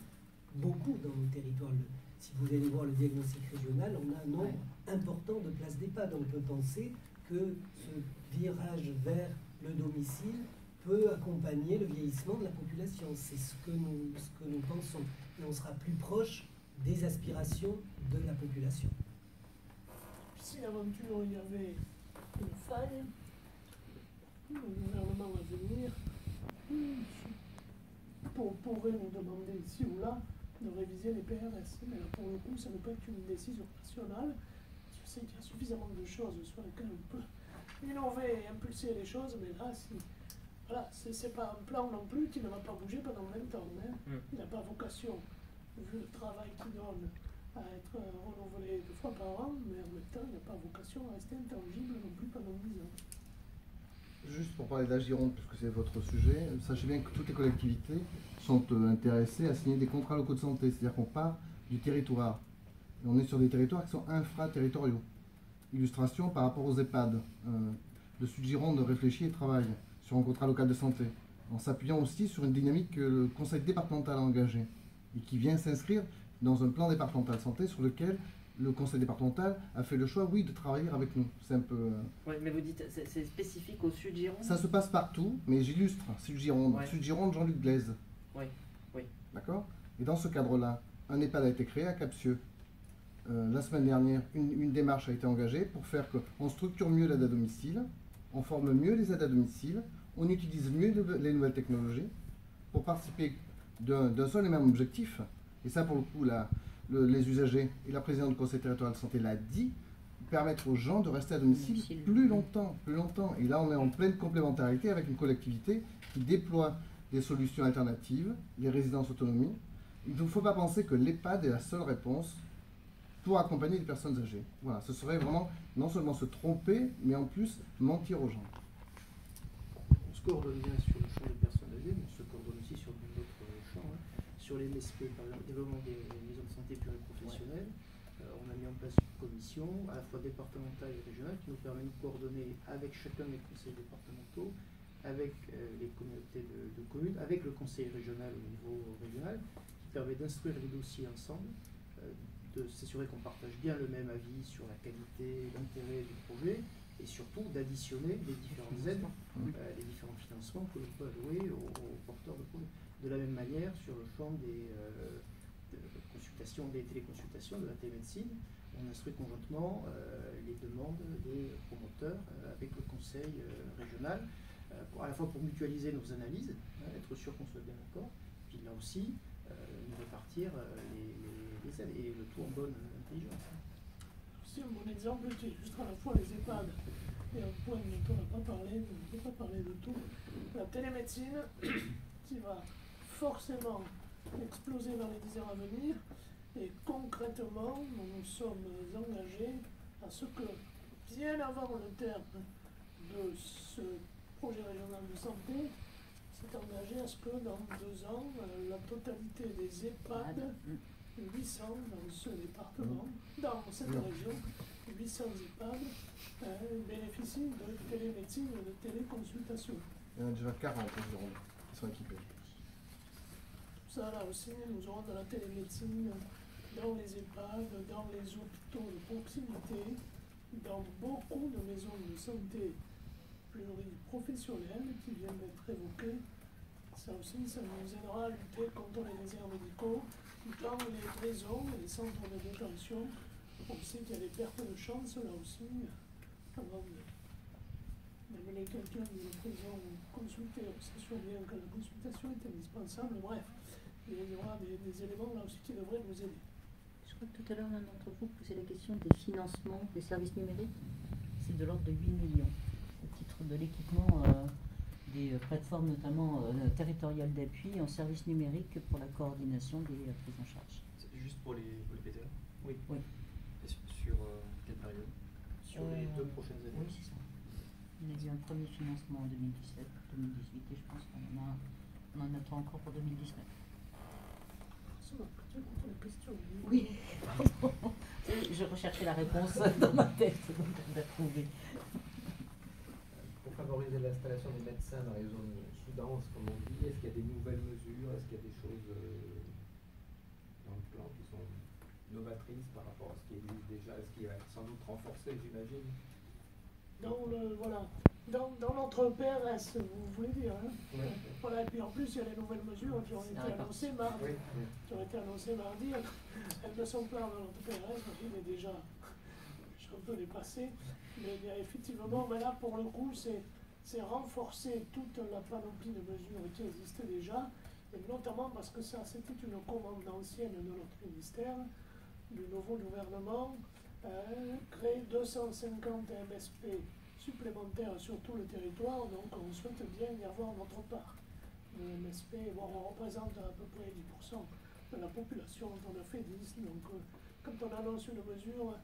beaucoup dans nos territoires. Si vous allez voir le diagnostic régional, on a un nombre important de places d'EHPAD. On peut penser que ce virage vers le domicile peut accompagner le vieillissement de la population. C'est ce que nous pensons. Et on sera plus proche des aspirations de la population. Si l'aventure, il y avait une faille, le gouvernement à venir pourrait nous demander ici ou là de réviser les PRS. Mais là, pour le coup, ça ne peut être qu'une décision nationale. Je sais qu'il y a suffisamment de choses sur lesquelles on peut innover et impulser les choses, mais là, voilà, c'est pas un plan non plus qui ne va pas bouger pendant 20 ans. Hein. Il n'a pas vocation, vu le travail qu'il donne, à être renouvelé 2 fois par an, mais en même temps, il n'a pas vocation à rester intangible non plus pendant 10 ans. Juste pour parler de la Gironde, puisque c'est votre sujet, sachez bien que toutes les collectivités sont intéressées à signer des contrats locaux de santé, c'est-à-dire qu'on part du territoire. Et on est sur des territoires qui sont infraterritoriaux. Illustration par rapport aux EHPAD. Le Sud Gironde réfléchit et travaille sur un contrat local de santé, en s'appuyant aussi sur une dynamique que le conseil départemental a engagée, et qui vient s'inscrire dans un plan départemental de santé sur lequel le conseil départemental a fait le choix, oui, de travailler avec nous. C'est un peu... Oui, mais vous dites, c'est spécifique au Sud Gironde? Ça se passe partout, mais j'illustre. Sud Gironde, ouais. Sud Gironde, Jean-Luc Blaise. Oui, oui. D'accord? Et dans ce cadre-là, un EHPAD a été créé à Capsieux. La semaine dernière, une démarche a été engagée pour faire qu'on structure mieux l'aide à domicile, on forme mieux les aides à domicile, on utilise mieux les nouvelles technologies pour participer d'un seul et même objectif. Et ça, pour le coup, les usagers et la présidente du conseil territorial de santé l'a dit, permettre aux gens de rester à domicile plus longtemps. Et là, on est en pleine complémentarité avec une collectivité qui déploie des solutions alternatives, les résidences autonomie. Il ne faut pas penser que l'EHPAD est la seule réponse pour accompagner les personnes âgées. Voilà, ce serait vraiment non seulement se tromper, mais en plus mentir aux gens. On se coordonne bien sur le champ des personnes âgées, mais on se coordonne aussi sur d'autres champs. Sur les MSP, par exemple, développement des maisons de santé pluriprofessionnelles, on a mis en place une commission, à la fois départementale et régionale, qui nous permet de nous coordonner avec chacun des conseils départementaux, avec les communautés de communes, avec le conseil régional au niveau régional, qui permet d'instruire les dossiers ensemble, de s'assurer qu'on partage bien le même avis sur la qualité, l'intérêt du projet, et surtout d'additionner les différentes aides, les différents financements que l'on peut allouer aux porteurs de projets. De la même manière, sur le champ des consultations, des téléconsultations, de la télémédecine, on instruit conjointement les demandes des promoteurs avec le conseil régional, à la fois pour mutualiser nos analyses, être sûr qu'on soit bien d'accord, puis là aussi, nous répartir les aides, et le tout en bonne intelligence. C'est un bon exemple qui illustre à la fois les EHPAD et un point dont on n'a pas parlé, on ne peut pas parler de tout, la télémédecine qui va forcément exploser dans les 10 ans à venir, et concrètement, nous nous sommes engagés à ce que, bien avant le terme de ce projet régional de santé, s'est engagé à ce que dans 2 ans, la totalité des EHPAD, 800 dans ce département, dans cette région, 800 EHPAD bénéficient de télémédecine et de téléconsultation. Il y en a déjà 40 environ qui sont équipés. Ça, là aussi, nous aurons de la télémédecine dans les EHPAD, dans les hôpitaux de proximité, dans beaucoup de maisons de santé pluriprofessionnelles qui viennent d'être évoquées. Ça aussi, ça nous aidera à lutter contre les déserts médicaux dans les prisons et les centres de détention. On sait qu'il y a des pertes de chance là aussi à grand d'amener quelqu'un d'une prison consulter, on s'assure bien que la consultation est indispensable, bref, il y aura des éléments là aussi qui devraient nous aider. Je crois que tout à l'heure, l'un d'entre vous posait la question des financements des services numériques. C'est de l'ordre de 8 millions au titre de l'équipement des plateformes, notamment territoriales d'appui en services numériques pour la coordination des prises en charge. C'est juste pour les PTE? Oui. Oui. Et sur quelle période? Sur les 2 prochaines années. Oui, c'est ça. On a eu un premier financement en 2017, 2018 et je pense qu'on en attend encore pour 2019. Ça m'a plutôt contre la question. Oui, je recherchais la réponse dans ma tête, donc je l'ai trouvée. Pour favoriser l'installation des médecins dans les zones sous-denses, comme on dit, est-ce qu'il y a des nouvelles mesures, est-ce qu'il y a des choses dans le plan qui sont novatrices par rapport à ce qui existe déjà? Est-ce qu'il va être sans doute renforcé, j'imagine? Dans notre PRS, vous voulez dire, hein? Oui. Voilà, et puis en plus, il y a les nouvelles mesures qui ont été annoncées mardi. Oui. Qui ont été annoncées mardi. Elles ne sont pas dans notre PRS, donc il est déjà un peu dépassé. Mais il y a effectivement, mais là, pour le coup, c'est renforcer toute la panoplie de mesures qui existaient déjà, et notamment parce que ça, c'était une commande ancienne de notre ministère, du nouveau gouvernement, créer 250 MSP supplémentaires sur tout le territoire, donc on souhaite bien y avoir notre part. Le MSP, bon, on représente à peu près 10% de la population, on a fait 10, donc quand on annonce une mesure,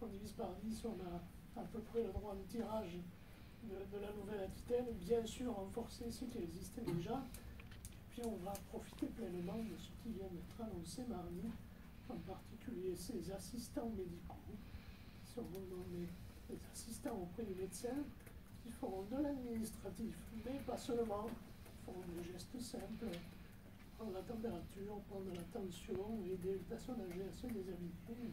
on divise par 10, on a à peu près le droit de tirage de la Nouvelle-Aquitaine, bien sûr renforcer ce qui existait déjà, et puis on va profiter pleinement de ce qui vient d'être annoncé mardi, en particulier ces assistants médicaux, qui seront nommés les assistants auprès du médecin, qui feront de l'administratif, mais pas seulement, qui feront des gestes simples, prendre la température, prendre la tension, aider les personnes âgées à se déshabiller,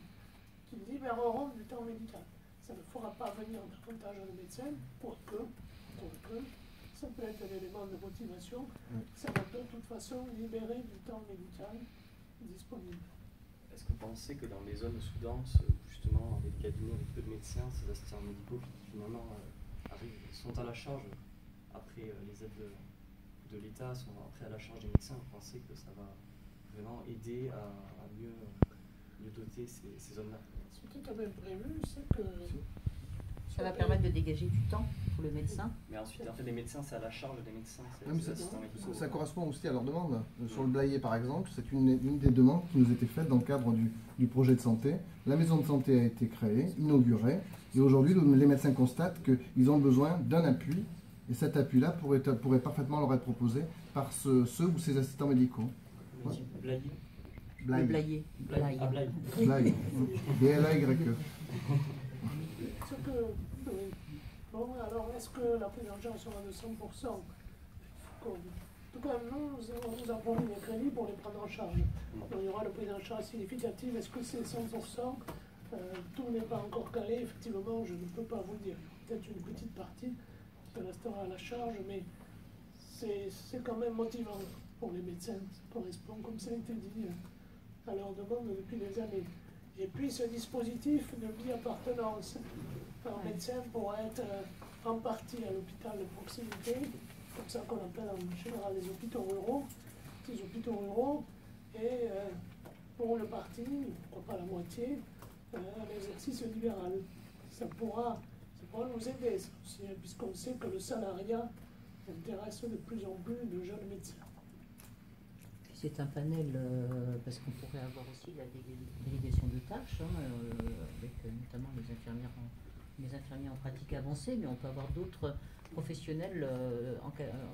qui libéreront du temps médical. Ça ne fera pas venir davantage le médecin, quoique, ça peut être un élément de motivation, ça va de toute façon libérer du temps médical disponible. Est-ce que vous pensez que dans les zones sous-denses, justement, avec des cabinets avec peu de médecins, ces assistants médicaux qui finalement sont à la charge, après les aides de l'État sont après à la charge des médecins, vous pensez que ça va vraiment aider à mieux doter ces zones-là? Ce qui est quand même prévu, c'est que... Ça va permettre de dégager du temps pour le médecin. Mais ensuite, en fait, les médecins, c'est à la charge des médecins. Ça correspond aussi à leur demande. Sur le Blayais, par exemple, c'est une des demandes qui nous était faite dans le cadre du projet de santé. La maison de santé a été créée, inaugurée, et aujourd'hui, les médecins constatent qu'ils ont besoin d'un appui, et cet appui-là pourrait parfaitement leur être proposé par ceux ou ces assistants médicaux. Blayais. Blayais. Blayais. B-L-A-Y-E. Bon, alors, est-ce que la prise en charge sera de 100%? En tout cas, nous, on nous a promis des crédits pour les prendre en charge. Donc, il y aura une prise en charge significative. Est-ce que c'est 100%? Tout n'est pas encore calé. Effectivement, je ne peux pas vous dire. Peut-être une petite partie qui restera à la charge, mais c'est quand même motivant pour les médecins. Ça correspond, comme ça a été dit, à leur demande depuis des années. Et puis ce dispositif de bi-appartenance. Un médecin pourra être en partie à l'hôpital de proximité, comme ça qu'on appelle en général les hôpitaux ruraux, petits hôpitaux ruraux, et pour le parti, pourquoi pas la moitié, un exercice libéral. Ça pourra nous aider, ça aussi, puisqu'on sait que le salariat intéresse de plus en plus de jeunes médecins. C'est un panel, parce qu'on pourrait avoir aussi la délégation de tâches, avec notamment les infirmiers en pratique avancée, mais on peut avoir d'autres professionnels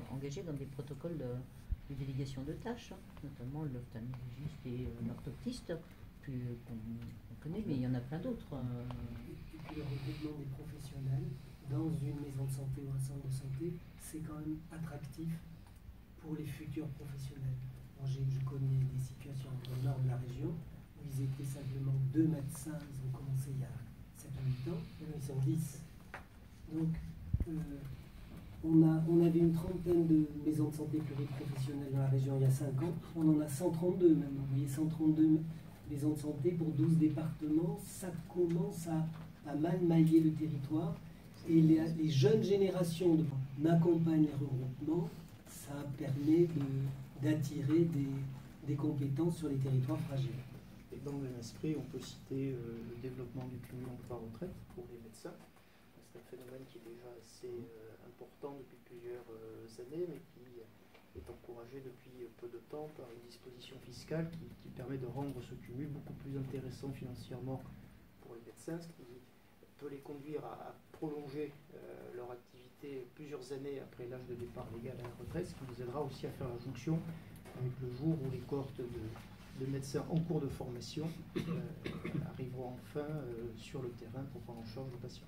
engagés dans des protocoles de délégation de tâches, notamment l'ophtalmologiste et l'orthoptiste, qu'on connaît, mais il y en a plein d'autres. Et puis le regroupement des professionnels dans une maison de santé ou un centre de santé, c'est quand même attractif pour les futurs professionnels. Je connais des situations dans le nord de la région où ils étaient simplement 2 médecins, ils ont commencé il y a 7 ou 8 ans, maintenant ils sont 10. Donc, on avait une trentaine de maisons de santé pluriprofessionnelles dans la région il y a 5 ans, on en a 132 maintenant. Vous voyez, 132 maisons de santé pour 12 départements, ça commence à mal mailler le territoire. et les jeunes générations accompagnent les regroupements, ça permet d'attirer des compétences sur les territoires fragiles. Et dans le même esprit, on peut citer le développement du cumul emploi-retraite pour les médecins. C'est un phénomène qui est déjà assez important depuis plusieurs années, mais qui est encouragé depuis peu de temps par une disposition fiscale qui permet de rendre ce cumul beaucoup plus intéressant financièrement pour les médecins, ce qui peut les conduire à prolonger leur activité plusieurs années après l'âge de départ légal à la retraite, ce qui nous aidera aussi à faire la jonction avec le jour où les cohortes de médecins en cours de formation arriveront enfin sur le terrain pour prendre en charge les patients.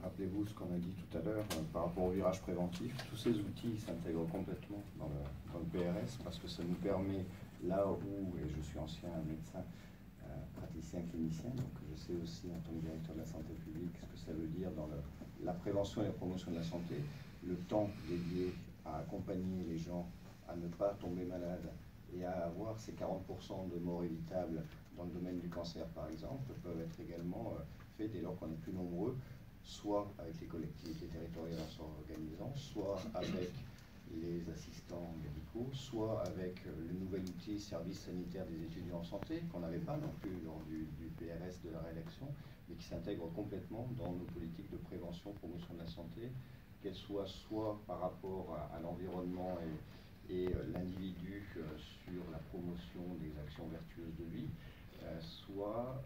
Rappelez-vous ce qu'on a dit tout à l'heure par rapport au virage préventif. Tous ces outils s'intègrent complètement dans le PRS parce que ça nous permet, là où, et je suis ancien médecin, praticien clinicien, donc je sais aussi en tant que directeur de la santé publique ce que ça veut dire dans la prévention et la promotion de la santé, le temps dédié à accompagner les gens à ne pas tomber malade et à avoir ces 40% de morts évitables dans le domaine du cancer par exemple, peuvent être également faits dès lors qu'on est plus nombreux, soit avec les collectivités territoriales en s'organisant, soit avec les assistants médicaux, soit avec le nouvel outil service sanitaire des étudiants en santé, qu'on n'avait pas non plus lors du PRS de la rédaction, mais qui s'intègre complètement dans nos politiques de prévention, promotion de la santé, qu'elles soient soit par rapport à l'environnement et l'individu sur la promotion des actions vertueuses de vie, soit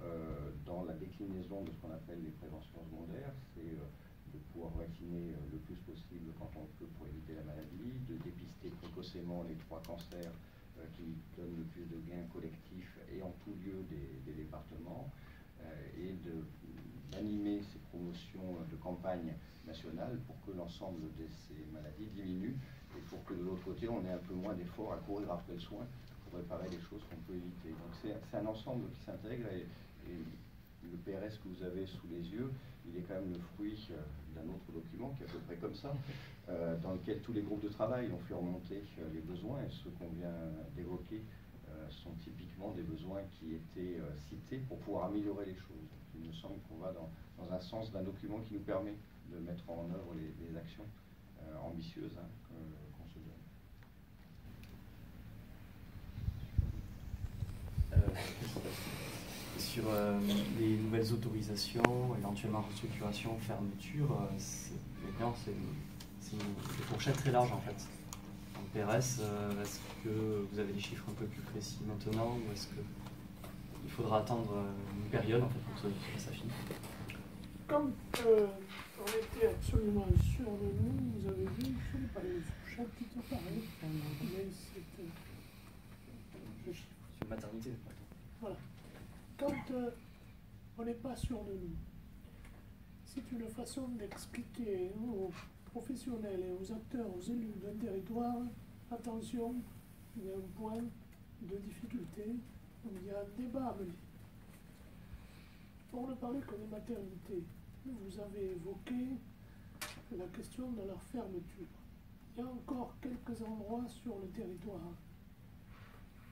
dans la déclinaison de ce qu'on appelle les préventions secondaires, c'est de pouvoir vacciner le plus possible quand on peut pour éviter la maladie, de dépister précocement les 3 cancers qui donnent le plus de gains collectifs et en tout lieu des départements, et d'animer ces promotions de campagne nationale pour que l'ensemble de ces maladies diminue et pour que de l'autre côté on ait un peu moins d'efforts à courir après le soin pour réparer les choses qu'on peut éviter. Donc c'est un ensemble qui s'intègre et le PRS que vous avez sous les yeux, il est quand même le fruit d'un autre document qui est à peu près comme ça, dans lequel tous les groupes de travail ont fait remonter les besoins, et ceux qu'on vient d'évoquer sont typiquement des besoins qui étaient cités pour pouvoir améliorer les choses. Il me semble qu'on va dans un sens d'un document qui nous permet de mettre en œuvre les actions ambitieuses qu'on se donne. Sur les nouvelles autorisations, éventuellement restructuration, fermeture, c'est une fourchette très large en fait. En PRS, est-ce que vous avez des chiffres un peu plus précis maintenant, ou est-ce qu'il faudra attendre une période en fait, pour que ça finisse? Quand on était absolument sûr de nous, vous avez vu, je ne sais pas les fourchettes qui te paraissent, mais c'était le chiffre. Sur maternité, par exemple. Voilà. Quand on n'est pas sûr de nous, c'est une façon d'expliquer aux professionnels et aux acteurs, aux élus d'un territoire, attention, il y a un point de difficulté, il y a un débat à mener. Pour ne parler que des maternités, vous avez évoqué la question de leur fermeture. Il y a encore quelques endroits sur le territoire.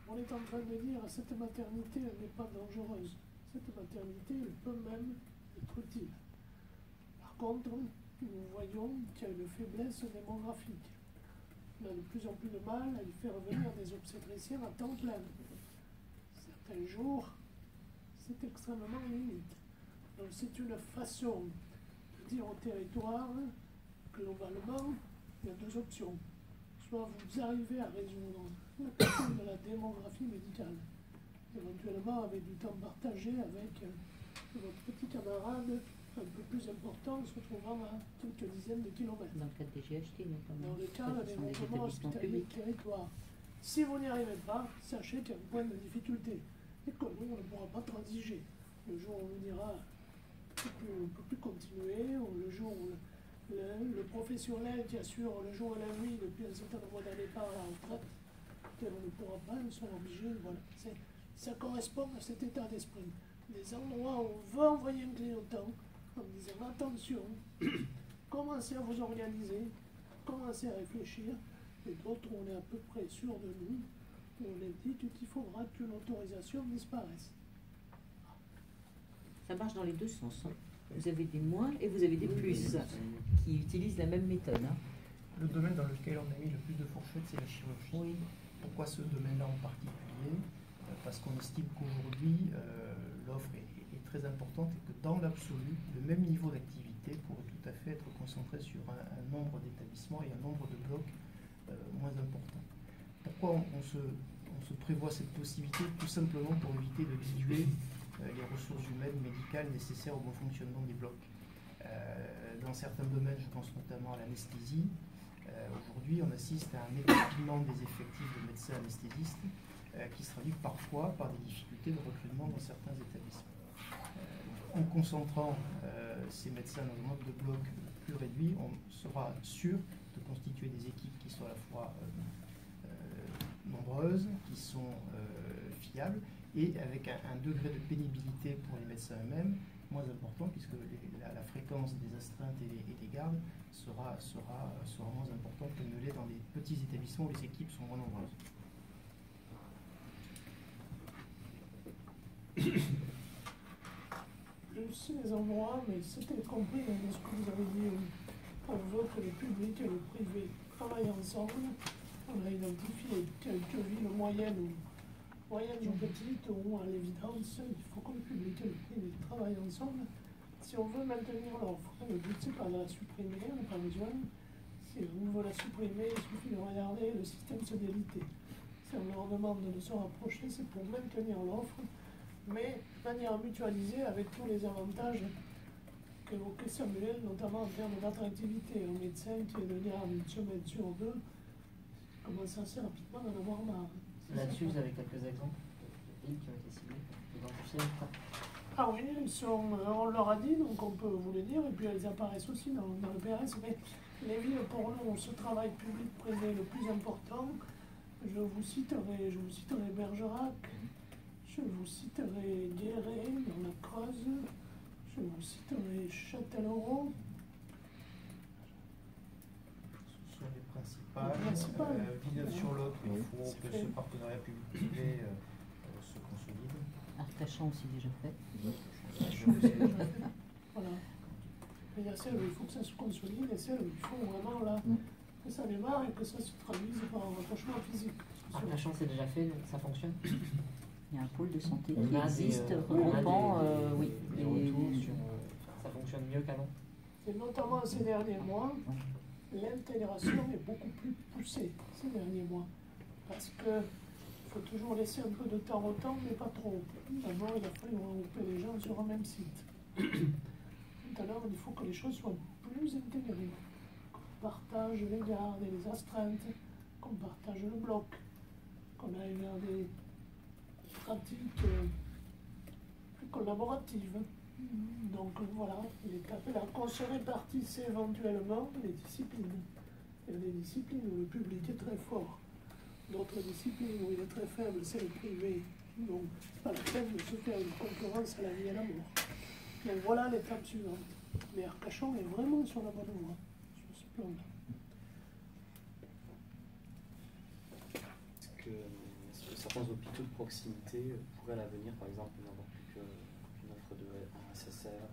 On est en train de dire à cette maternité, elle n'est pas dangereuse. Cette maternité, elle peut même être utile. Par contre, nous voyons qu'il y a une faiblesse démographique. On a de plus en plus de mal à y faire venir des obstétriciens à temps plein. Certains jours, c'est extrêmement limite. Donc c'est une façon de dire au territoire, globalement, il y a 2 options. Soit vous arrivez à résoudre la question de la démographie médicale, éventuellement avec du temps partagé avec votre petit camarade un peu plus important se trouvant à quelques dizaines de kilomètres. Dans le cadre des GHT, notamment. Dans le cadre des groupements hospitaliers de territoire. Si vous n'y arrivez pas, sachez qu'il y a un point de difficulté et que nous, on ne pourra pas transiger. Le jour où on dira on ne peut plus continuer, ou le jour où le professionnel qui assure le jour et la nuit depuis un certain nombre d'années par la retraite, on ne pourra pas, nous sommes obligés. Voilà. Ça correspond à cet état d'esprit. Des endroits où on veut envoyer un clignotant en disant attention, commencez à vous organiser, commencez à réfléchir, et d'autres où on est à peu près sûr de nous, où on est dit qu'il faudra qu'une autorisation disparaisse. Ça marche dans les 2 sens. Hein. Vous avez des moins et vous avez des plus qui utilisent la même méthode. Hein. Le domaine dans lequel on a mis le plus de fourchettes, c'est la chirurgie. Oui. Pourquoi ce domaine-là en particulier? Parce qu'on estime qu'aujourd'hui, l'offre est très importante et que dans l'absolu, le même niveau d'activité pourrait tout à fait être concentré sur un nombre d'établissements et un nombre de blocs moins important. Pourquoi on se prévoit cette possibilité? Tout simplement pour éviter de diluer les ressources humaines médicales nécessaires au bon fonctionnement des blocs. Dans certains domaines, je pense notamment à l'anesthésie, aujourd'hui on assiste à un éparpillement des effectifs de médecins anesthésistes qui se traduit parfois par des difficultés de recrutement dans certains établissements. En concentrant ces médecins dans un nombre de blocs plus réduit, on sera sûr de constituer des équipes qui sont à la fois nombreuses, qui sont fiables, et avec un degré de pénibilité pour les médecins eux-mêmes moins important, puisque la fréquence des astreintes et des gardes sera moins importante qu'elle ne l'est dans les petits établissements où les équipes sont moins nombreuses. Je sais les endroits, mais c'était compris dans ce que vous avez dit. On veut que le public et le privé travaillent ensemble. On a identifié quelques villes moyennes ou petites où, à l'évidence, il faut que le public et le privé travaillent ensemble. Si on veut maintenir l'offre, le but c'est pas de la supprimer, on n'a pas besoin. Si on veut la supprimer, il suffit de regarder le système se déliter. Si on leur demande de se rapprocher, c'est pour maintenir l'offre, mais de manière mutualisée avec tous les avantages qu'évoquait Samuel, notamment en termes d'attractivité. Un médecin qui est de dire une semaine sur deux commence assez rapidement à en avoir marre. Là-dessus, vous avez quelques exemples de villes qui ont été ciblées, identifiées? Ah oui, on leur a dit, donc on peut vous les dire, et puis elles apparaissent aussi dans le PRS, mais les villes pour nous, ce travail public-privé le plus important, je vous citerai Bergerac, je vous citerai Guéret dans la Creuse, je vous citerai Châtellerault. Ce sont les principales. Villeneuve-sur-Lot, il faut que ce partenariat public-privé se consolide. Arcachon aussi déjà fait. Voilà. Il y a celles où il faut que ça se consolide et celles où il faut vraiment là, que ça démarre et que ça se traduise par un rapprochement physique. Arcachon, c'est déjà fait, donc ça fonctionne. Il y a un pôle de santé On qui a existe, des regroupant, oui. Des retours sur ça fonctionne mieux qu'avant. Et notamment ces derniers mois, l'intégration est beaucoup plus poussée ces derniers mois. Parce que il faut toujours laisser un peu de temps au temps, mais pas trop. D'abord, il a fallu regrouper les gens sur un même site. Maintenant, il faut que les choses soient plus intégrées. Qu'on partage les gardes et les astreintes, qu'on partage le bloc, qu'on aille vers des pratiques plus collaboratives. Donc voilà, l'étape est là. Qu'on se répartisse éventuellement les disciplines. Il y a des disciplines où le public est très fort. D'autres disciplines où il est très faible, c'est le privé. Donc, c'est pas la peine de se faire une concurrence à la vie et à la mort. Donc voilà l'étape suivante. Mais Arcachon est vraiment sur la bonne voie, sur ce plan-là. Est-ce que certains hôpitaux de proximité pourraient à l'avenir, par exemple, n'avoir plus qu'une offre de SSR,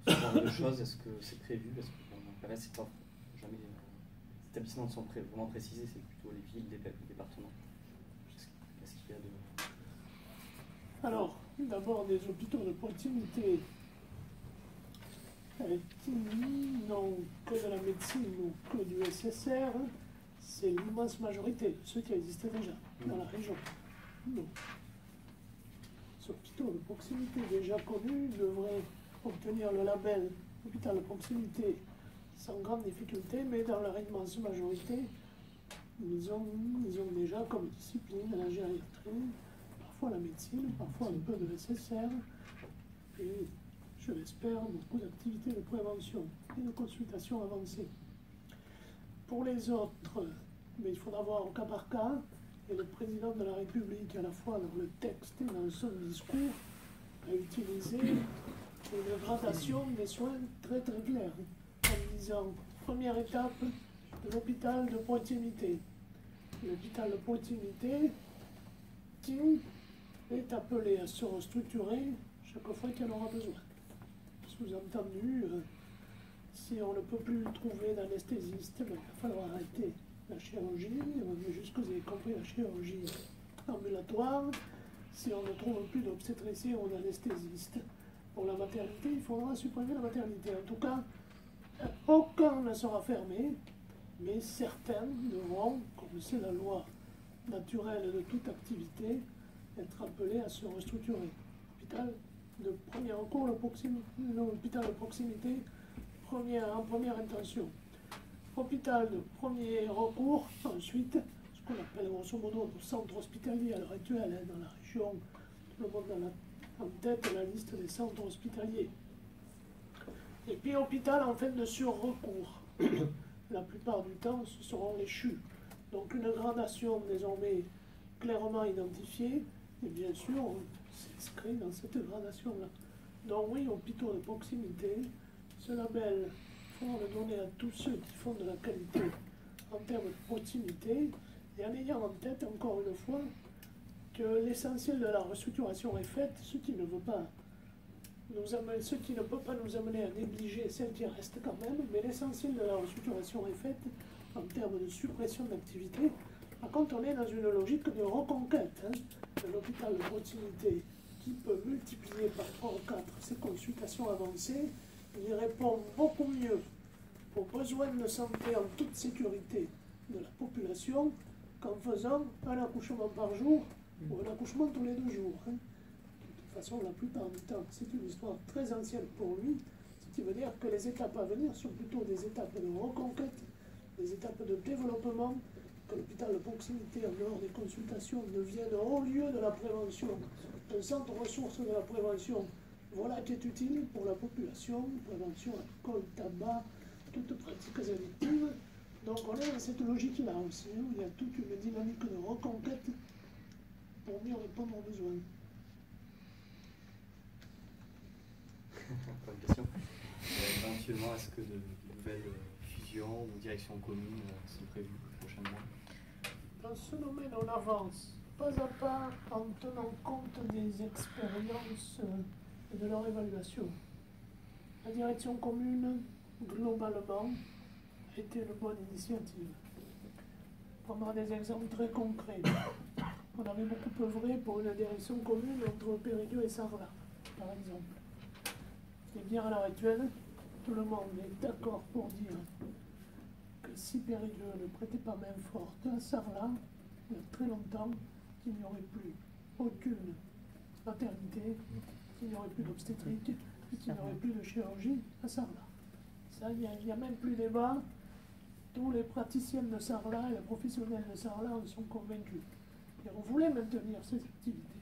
ce genre de choses? Est-ce que c'est prévu? Parce que dans le PRS, c'est pas jamais. Les établissements sont vraiment précisés, c'est plutôt les villes, les départements. Est-ce qu'il y a de. Alors, d'abord des hôpitaux de proximité qui n'ont que de la médecine ou que du SSR, c'est l'immense majorité de ceux qui existaient déjà dans la région. Donc, ces hôpitaux de proximité déjà connus devraient obtenir le label hôpital de proximité sans grande difficulté, mais dans leur immense majorité, ils ont déjà comme discipline la gériatrie, parfois la médecine, parfois un peu de SSR, et je l'espère, beaucoup d'activités de prévention et de consultation avancée. Pour les autres, mais il faudra voir au cas par cas, et le président de la République, à la fois dans le texte et dans son discours, a utilisé une gradation des soins très très claire, en disant première étape de l'hôpital de proximité. L'hôpital de proximité qui est appelé à se restructurer chaque fois qu'il en aura besoin. sous-entendu, si on ne peut plus trouver d'anesthésiste, il va falloir arrêter la chirurgie, jusque vous avez compris la chirurgie ambulatoire. Si on ne trouve plus d'obstétricien ou d'anesthésiste pour la maternité, il faudra supprimer la maternité. En tout cas, aucun ne sera fermé, mais certains devront, comme c'est la loi naturelle de toute activité, être appelés à se restructurer. L'hôpital de premier recours, l'hôpital de proximité, en première intention. Hôpital de premier recours, ensuite, ce qu'on appelle grosso modo le centre hospitalier à l'heure actuelle, hein, dans la région, tout le monde a en tête la liste des centres hospitaliers. Et puis hôpital en fait de sur-recours. La plupart du temps, ce seront les CHU. Donc une gradation désormais clairement identifiée, et bien sûr, on s'inscrit dans cette gradation-là. Donc oui, hôpitaux de proximité, ce label, il faut le donner à tous ceux qui font de la qualité en termes de proximité, et en ayant en tête, encore une fois, que l'essentiel de la restructuration est faite, ce qui ne peut pas nous amener à négliger celle qui reste quand même, mais l'essentiel de la restructuration est faite en termes de suppression d'activité. Par contre, on est dans une logique de reconquête de l'hôpital de proximité qui peut multiplier par 3 ou 4 ses consultations avancées. Il répond beaucoup mieux aux besoins de santé en toute sécurité de la population qu'en faisant un accouchement par jour ou un accouchement tous les 2 jours. De toute façon, la plupart du temps, c'est une histoire très ancienne pour lui, ce qui veut dire que les étapes à venir sont plutôt des étapes de reconquête, des étapes de développement, que l'hôpital de proximité, en dehors des consultations, devienne haut lieu de la prévention, un centre ressource de la prévention. Voilà qui est utile pour la population, prévention alcool, tabac, toutes pratiques addictives. Donc on est dans cette logique-là aussi, où il y a toute une dynamique de reconquête pour mieux répondre aux besoins. Pas de question. Éventuellement, est-ce que de nouvelles fusions ou directions communes sont prévues prochainement? Dans ce domaine, on avance pas à pas en tenant compte des expériences et de leur évaluation. La direction commune, globalement, a été une bonne initiative. Prendre des exemples très concrets. On avait beaucoup œuvré pour une direction commune entre Périgueux et Sarlat, par exemple. Et bien à l'heure actuelle, tout le monde est d'accord pour dire que si Périgueux ne prêtait pas main forte à Sarlat, il y a très longtemps qu'il n'y aurait plus aucune maternité, qu'il n'y aurait plus d'obstétrique, et qu'il n'y aurait plus de chirurgie à Sarlat. Ça, il n'y a même plus débat. Tous les praticiens de Sarlat et les professionnels de Sarlat en sont convaincus. Et on voulait maintenir ces activités.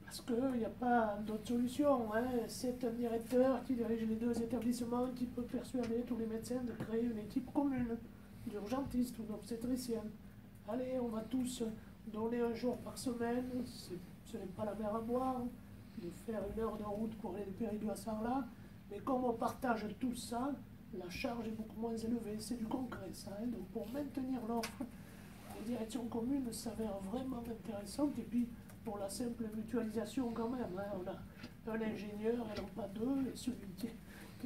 Parce qu'il n'y a pas d'autre solution. C'est un directeur qui dirige les 2 établissements qui peut persuader tous les médecins de créer une équipe commune d'urgentistes ou d'obstétriciens. Allez, on va tous donner un jour par semaine, ce n'est pas la mer à boire, de faire 1 heure de route pour aller de Périgueux à Sarlat, mais comme on partage tout ça, la charge est beaucoup moins élevée, c'est du concret ça. Donc pour maintenir l'offre, les directions communes s'avèrent vraiment intéressantes, et puis pour la simple mutualisation quand même, on a un ingénieur et non pas 2, et celui qui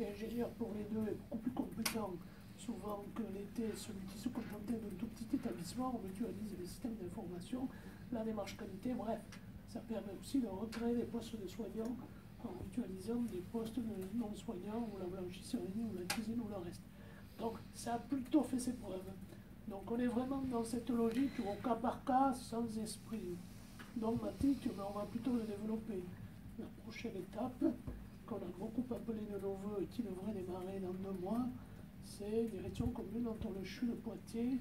est ingénieur pour les 2 est beaucoup plus compétent souvent que l'était celui qui se contentait d'un tout petit établissement. On mutualise les systèmes d'information, la démarche qualité, bref, ça permet aussi de recréer des postes de soignants en mutualisant des postes de non-soignants, ou la blanchisserie, ou la cuisine, ou le reste. Donc ça a plutôt fait ses preuves. Donc on est vraiment dans cette logique où, au cas par cas, sans esprit dogmatique, mais on va plutôt le développer. La prochaine étape, qu'on a beaucoup appelée de nos voeux et qui devrait démarrer dans 2 mois, c'est direction commune entre le CHU de Poitiers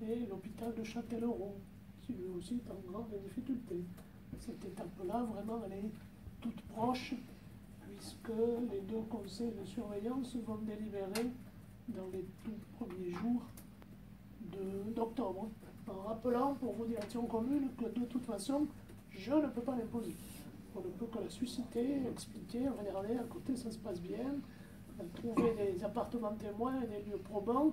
et l'hôpital de Châtellerault, qui lui aussi est en grande difficulté. Cette étape-là, vraiment, elle est toute proche, puisque les 2 conseils de surveillance vont délibérer dans les tout premiers jours d'octobre, en rappelant pour vos directions communes que de toute façon, je ne peux pas l'imposer. On ne peut que la susciter, expliquer, regarder, à côté ça se passe bien, trouver des appartements témoins et des lieux probants,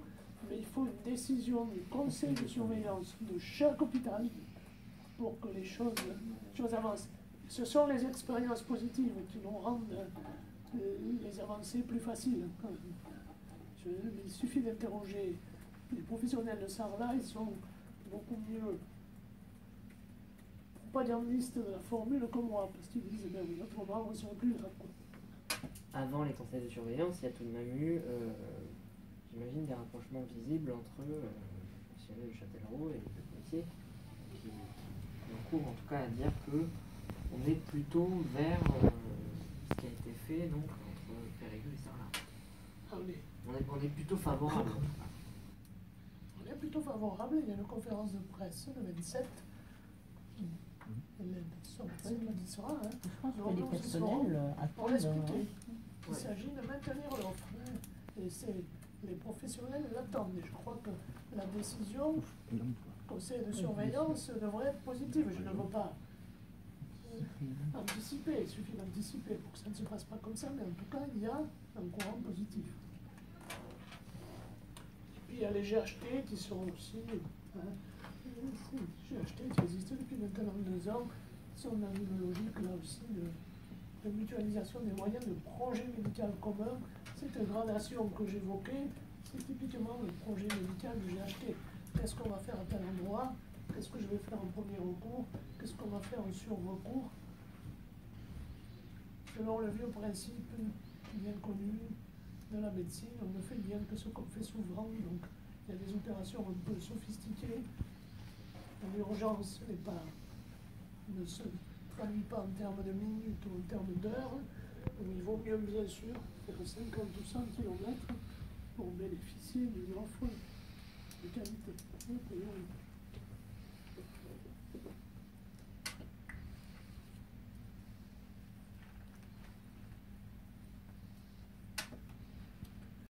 mais il faut une décision du conseil de surveillance de chaque hôpital pour que les choses avancent. Ce sont les expériences positives qui nous rendent les avancées plus faciles. Il suffit d'interroger les professionnels de Sarlat, ils sont beaucoup mieux propagandistes de la formule que moi, parce qu'ils disent, ben oui, autrement, on serait plus là. Avant les conseils de surveillance, il y a tout de même eu, j'imagine, des rapprochements visibles entre le professionnel de Châtellerault et le policier, qui concourent en tout cas à dire qu'on est plutôt vers ce qui a été fait donc, entre Périgueux et Sarlat. Ah, On est plutôt favorable. On est plutôt favorable. Il y a une conférence de presse le 27. Elle y sera. Hein. Je pense que les personnels pour attendent. l'expliquer. Il s'agit de maintenir l'offre. Et les professionnels l'attendent. Et je crois que la décision du conseil de surveillance devrait être positive. Je ne veux pas anticiper. Il suffit d'anticiper pour que ça ne se passe pas comme ça. Mais en tout cas, il y a un courant positif. Puis il y a les GHT qui sont aussi. GHT qui existent depuis maintenant 2 ans, sont dans une logique là aussi de mutualisation des moyens de projet médical commun. Cette gradation que j'évoquais, c'est typiquement le projet médical de GHT. Qu'est-ce qu'on va faire à tel endroit? Qu'est-ce que je vais faire en premier recours? Qu'est-ce qu'on va faire en sur-recours? Selon le vieux principe bien connu de la médecine, on ne fait bien que ce qu'on fait souvent. Donc il y a des opérations un peu sophistiquées. L'urgence ne se traduit pas en termes de minutes ou en termes d'heures. Il vaut mieux, bien sûr, faire 50 ou 100 km pour bénéficier d'une offre de qualité.